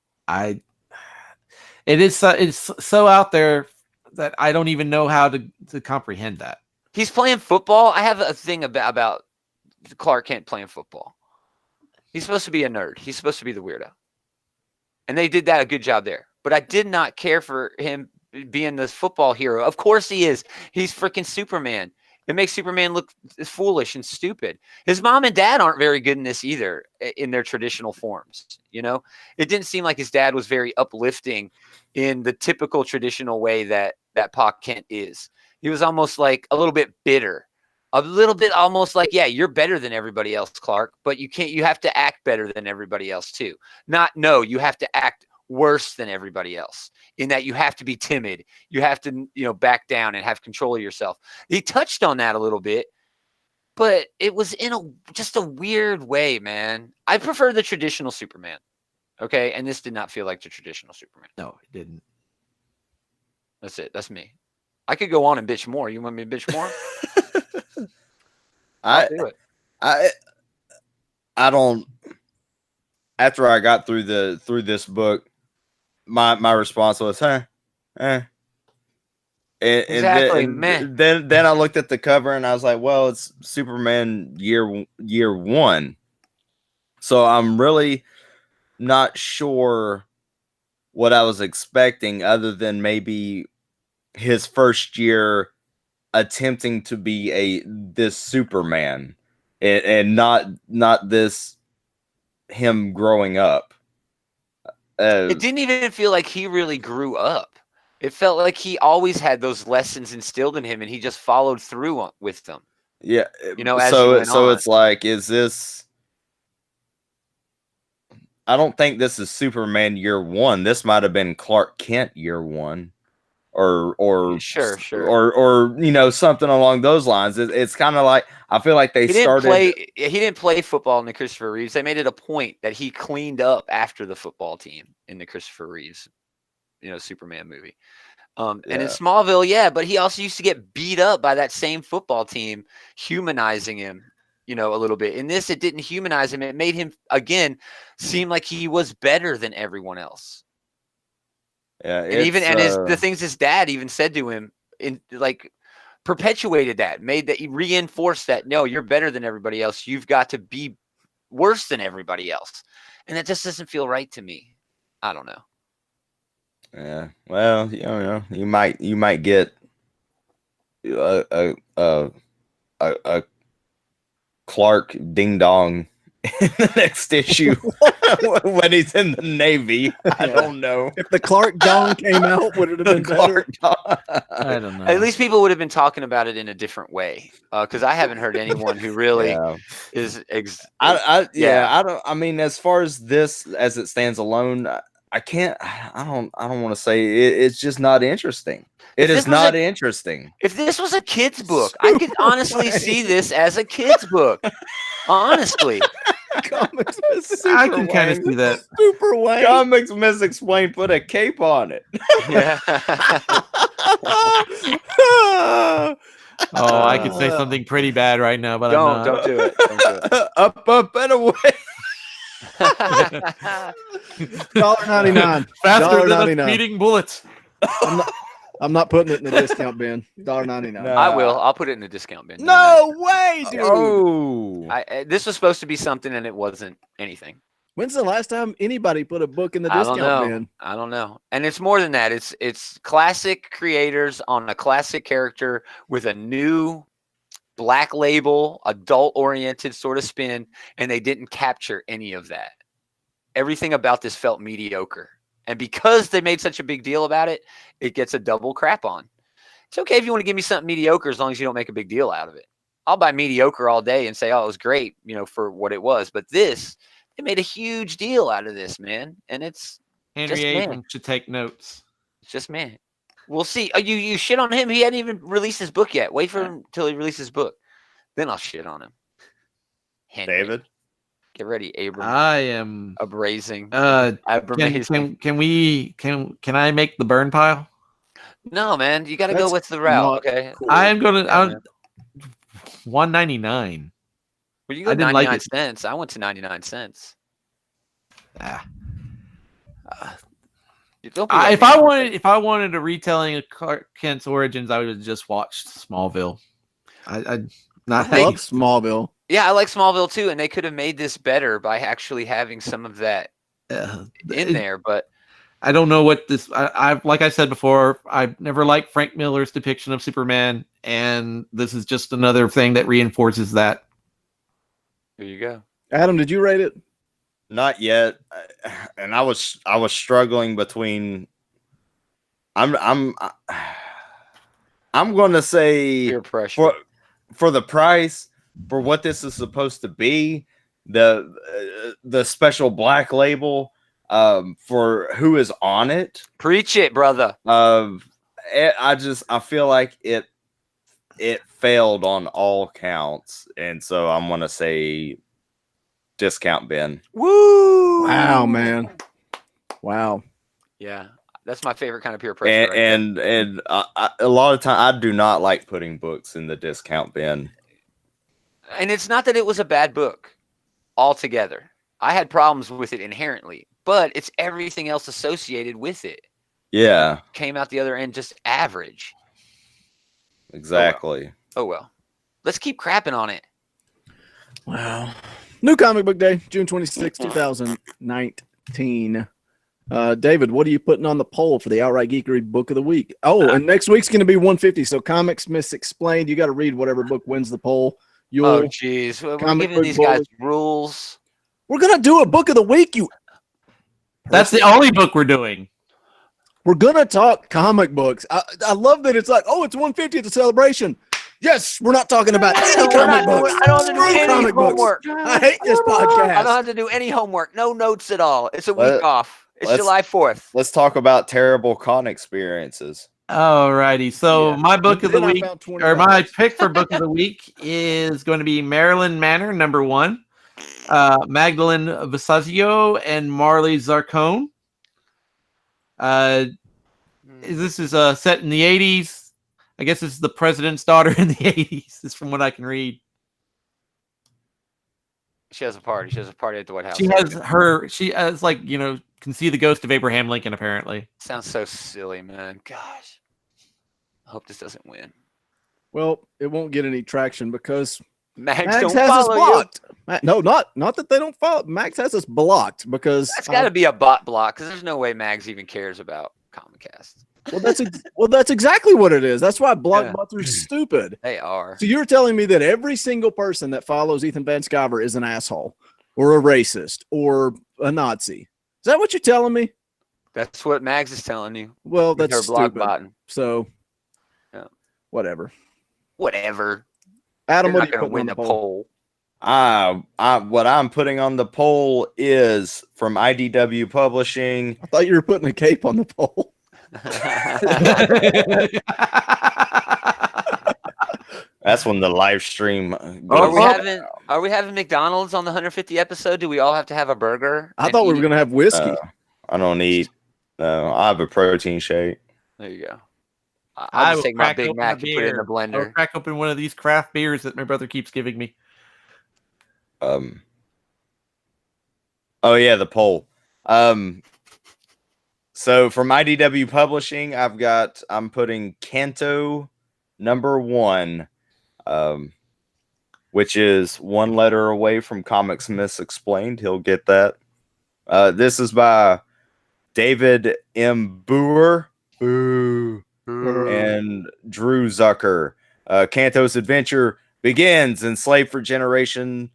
It's so out there that I don't even know how to comprehend that. He's playing football. I have a thing about Clark Kent playing football. He's supposed to be a nerd. He's supposed to be the weirdo. And they did that a good job there. But I did not care for him being this football hero. Of course he is. He's freaking Superman. It makes Superman look foolish and stupid. His mom and dad aren't very good in this either, in their traditional forms. It didn't seem like his dad was very uplifting in the typical traditional way that Pa Kent is. He was almost like a little bit bitter, a little bit almost like, yeah, you're better than everybody else, Clark, but you have to act better than everybody else too. You have to act worse than everybody else, in that you have to be timid. You have to, back down and have control of yourself. He touched on that a little bit, but it was in just a weird way, man. I prefer the traditional Superman. Okay. And this did not feel like the traditional Superman. No, it didn't. That's it. That's me. I could go on and bitch more. You want me to bitch more? I'll do it. I don't, after I got through this book, my response was, Exactly, then I looked at the cover and I was like, well, it's Superman year 1. So I'm really not sure what I was expecting, other than maybe his first year attempting to be this Superman and not this him growing up. It didn't even feel like he really grew up. It felt like he always had those lessons instilled in him, and he just followed through with them. Yeah, as so it's like, is this? I don't think this is Superman year 1. This might have been Clark Kent year 1, or sure, or something along those lines. It's kind of like, I feel like he didn't play football in the Christopher Reeves. They made it a point that he cleaned up after the football team in the Christopher Reeves, Superman movie. And in Smallville, but he also used to get beat up by that same football team, humanizing him, a little bit. In this, it didn't humanize him. It made him, again, seem like he was better than everyone else. Yeah, and the things his dad even said to him, perpetuated that, made that, he reinforced that, no, you're better than everybody else. You've got to be worse than everybody else. And that just doesn't feel right to me. I don't know. Yeah, well, you might get a Clark Ding Dong in the next issue when he's in the Navy. I don't know. If the Clark Dawn came out, would it have been better? I don't know. At least people would have been talking about it in a different way. Because I haven't heard anyone who really is. I don't. I mean, as far as this, as it stands alone, I can't. I don't want to say it's just not interesting. It is not interesting. If this was a kid's book, I could honestly see this as a kid's book. Honestly. Comics I can kind of see that. Super Wayne. Comics Misexplained put a cape on it. Yeah. Oh, I could say something pretty bad right now, but don't do it. Don't do it. Up and away. $1.99. Faster than us beating bullets. I'm not putting it in the discount bin. $1.99. No. I will. I'll put it in the discount bin. No way, dude. Oh. This was supposed to be something, and it wasn't anything. When's the last time anybody put a book in the discount bin? I don't know. And it's more than that. It's classic creators on a classic character with a new black label, adult-oriented sort of spin, and they didn't capture any of that. Everything about this felt mediocre. And because they made such a big deal about it, it gets a double crap on. It's okay if you want to give me something mediocre as long as you don't make a big deal out of it. I'll buy mediocre all day and say, oh, it was great, for what it was. But this, they made a huge deal out of this, man. And it's Henry Abrams should take notes. It's just man. We'll see. Oh, you shit on him? He hadn't even released his book yet. Wait for him till he releases his book. Then I'll shit on him. Henry. David? Get ready, Abram. I am abrasing. Can I make the burn pile? No, man. You got to go with the route. Okay. Cool. I am going to. $1.99. Well, you go 99 cents. I went to 99 cents. If I wanted a retelling of Clark Kent's origins, I would have just watched Smallville. I love Smallville. Yeah, I like Smallville too, and they could have made this better by actually having some of that in there. But I don't know what this. I like I said before, I've never liked Frank Miller's depiction of Superman, and this is just another thing that reinforces that. There you go. Adam, did you rate it? Not yet, and I was struggling between. I'm going to say peer pressure for the price. For what this is supposed to be, the special black label, for who is on it. Preach it, brother. I feel like it failed on all counts, and so I'm gonna say discount bin. Woo! Wow, man. Wow. Yeah, that's my favorite kind of peer pressure. And a lot of time I do not like putting books in the discount bin. And it's not that it was a bad book altogether. I had problems with it inherently, but it's everything else associated with it. Yeah. Came out the other end just average. Exactly. Oh well. Let's keep crapping on it. Wow. New Comic Book Day, June 26, 2019. David, what are you putting on the poll for the Outright Geekery Book of the Week? Oh, and next week's going to be 150. So Comics Misexplained. You got to read whatever book wins the poll. Oh, jeez. We're giving these guys rules. We're going to do a book of the week. That's the only book we're doing. We're going to talk comic books. I love that it's like, oh, it's 150. It's a celebration. Yes, we're not talking about any comic books. I don't have to do any homework. I hate this podcast. I don't have to do any homework. No notes at all. It's a week off. It's July 4th. Let's talk about terrible con experiences. Alrighty, so my book of the week, or my pick for book of the week is going to be Maryland Manor, #1. Magdalene Visaggio and Marley Zarcone. This is set in the 80s. I guess it's the president's daughter in the 80s, is from what I can read. She has a party. She has a party at the White House. She has like, can see the ghost of Abraham Lincoln, apparently. Sounds so silly, man. Gosh. I hope this doesn't win. Well, it won't get any traction because Max has us blocked. No, not that they don't follow. Max has us blocked because that's got to be a bot block because there's no way Max even cares about ComicCast. Well, that's exactly what it is. That's why block bots are stupid. They are. So you're telling me that every single person that follows Ethan Van Sciver is an asshole? or a racist or a Nazi. Is that what you're telling me? That's what Mags is telling you. Well, with that's her blog stupid. button. So, yeah. Whatever. You're Adam, what not are you going to putting win on the the poll. What I'm putting on the poll is from IDW Publishing. I thought you were putting a cape on the poll. That's when the live stream goes. Are we having McDonald's on the 150 episode? Do we all have to have a burger? I thought we were going to have whiskey. I don't eat. I have a protein shake. There you go. I'll just take my Big Mac and put it in the blender. I'll crack open one of these craft beers that my brother keeps giving me. Oh yeah, the poll. So from IDW Publishing, I'm putting Kanto #1, which is one letter away from Comics Misexplained. He'll get that. This is by David M. Booher and Drew Zucker. Kanto's adventure begins. Enslaved for generations,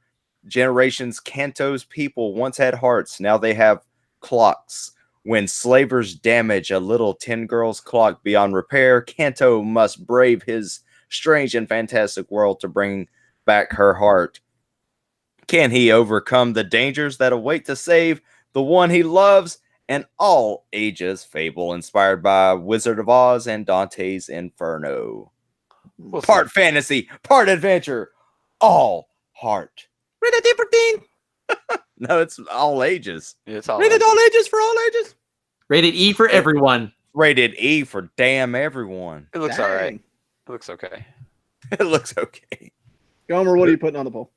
Kanto's people once had hearts. Now they have clocks. When slavers damage a little 10-girl's clock beyond repair, Kanto must brave his strange and fantastic world to bring back her heart. Can he overcome the dangers that await to save the one he loves? An all ages fable inspired by Wizard of Oz and Dante's Inferno. Part fantasy, part adventure, all heart. Rated D for teen. No, it's all ages. Yeah, it's all rated all ages for all ages. Rated E for everyone. Rated E for damn everyone. It looks all right. It looks okay. It looks okay. Gomer, what are you putting on the poll?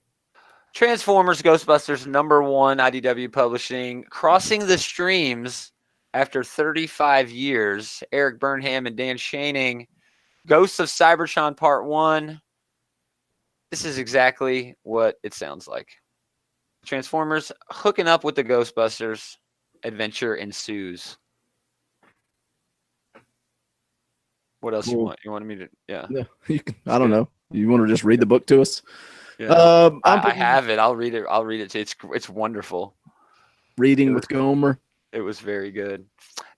Transformers Ghostbusters #1, IDW Publishing, crossing the streams after 35 years. Eric Burnham and Dan Shaning. Ghosts of Cybertron Part 1. This is exactly what it sounds like. Transformers hooking up with the Ghostbusters. Adventure ensues. What else you want? You wanted me to? Yeah. No, you can, I don't know. You want to just read the book to us? Yeah. I have it. I'll read it. I'll read it to you. It's wonderful. Reading with Gomer. It was very good.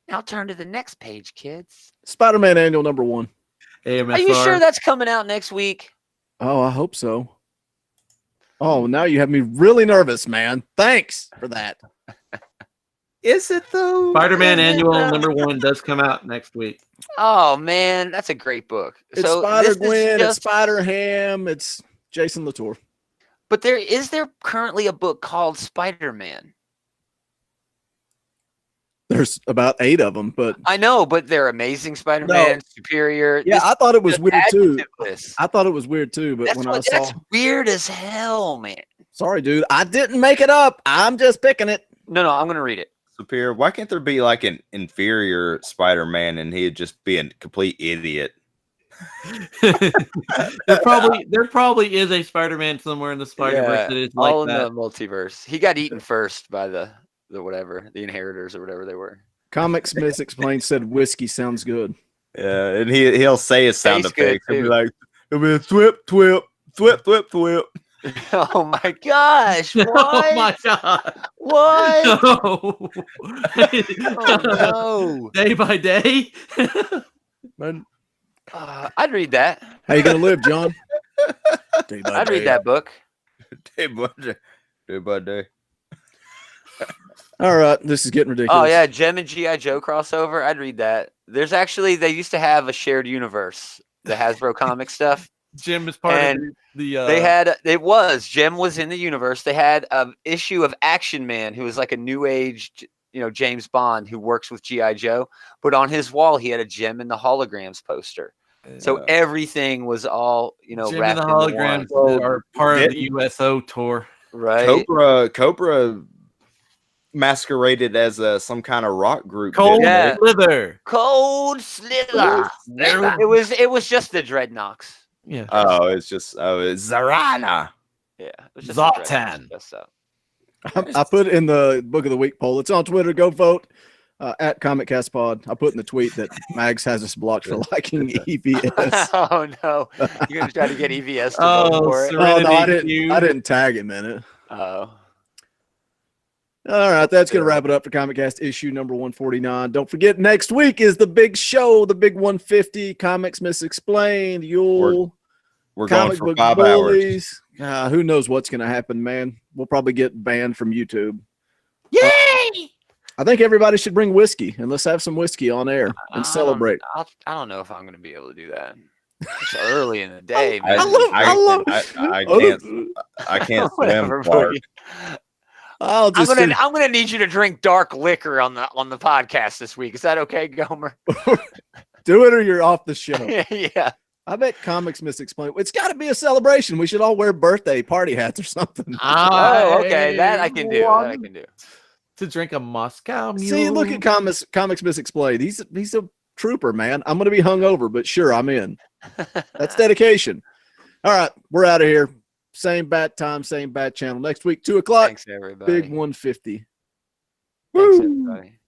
Now turn to the next page, kids. Spider-Man Annual #1. AMSR. Are you sure that's coming out next week? Oh, I hope so. Oh, now you have me really nervous, man. Thanks for that. Is it though? Spider-Man Annual #1 does come out next week. Oh man, that's a great book. It's so Spider-Gwen, it's Spider-Ham, it's Jason Latour. But is there currently a book called Spider-Man? There's about 8 of them, but I know, but they're Amazing Spider-Man, Superior. Yeah, I thought it was weird too. List. I thought it was weird too, but that's weird as hell, man. Sorry, dude. I didn't make it up. I'm just picking it. No, I'm gonna read it. Superior. Why can't there be like an inferior Spider-Man and he'd just be a complete idiot? there probably is a Spider-Man somewhere in the Spider-Verse that is like all in that. the multiverse. He got eaten first by the whatever, the Inheritors or whatever they were. Comics Misexplained said whiskey sounds good. Yeah, and he'll say his sound effects. He'll be like, it'll be a twip, twip, twip, twip, twip. Oh my gosh! What? Oh my god! What? No. Oh no! Day by day. Man. I'd read that. How you gonna live, John? I'd read that book. Day by day. All right, this is getting ridiculous. Oh yeah, Gem and G.I. Joe crossover. I'd read that. There's actually they used to have a shared universe, the Hasbro comic stuff. Jim is part of the. They had Jim was in the universe. They had an issue of Action Man, who was like a new age, James Bond who works with G.I. Joe. But on his wall, he had a Gem and the Holograms poster. So everything was all Jim wrapped and the Holograms are part of the USO tour, right? Cobra masqueraded as some kind of rock group. Cold Slither. It was just the Dreadnoks. Yeah. Oh, it's Zarana. Yeah. Zoltan. I put in the Book of the Week poll. It's on Twitter. Go vote at ComicCastPod. I put in the tweet that Mags has us blocked for liking EVS. Oh no! You're gonna try to get EVS to vote for it. Oh no, I didn't tag him in it. Oh. All right, that's going to wrap it up for ComicCast issue number 149. Don't forget, next week is the big show, the big 150, Comics Misexplained, Yule, we're going Comic for Book 5 Bullies. hours. Who knows what's going to happen, man? We'll probably get banned from YouTube. Yay! I think everybody should bring whiskey, and let's have some whiskey on air and celebrate. I don't know if I'm going to be able to do that. It's early in the day, man. I can't swim, Whatever, Clark. I'm gonna need you to drink dark liquor on the podcast this week. Is that okay, Gomer? Do it or you're off the show. Yeah. I bet Comics Misexplained. It's got to be a celebration. We should all wear birthday party hats or something. Oh, okay. That I can do. To drink a Moscow Mule. See, look at Comics Misexplained. He's a trooper, man. I'm going to be hungover, but sure, I'm in. That's dedication. All right, we're out of here. Same bat time, same bat channel. Next week, 2:00. Thanks, everybody. Big 150. Thanks, everybody.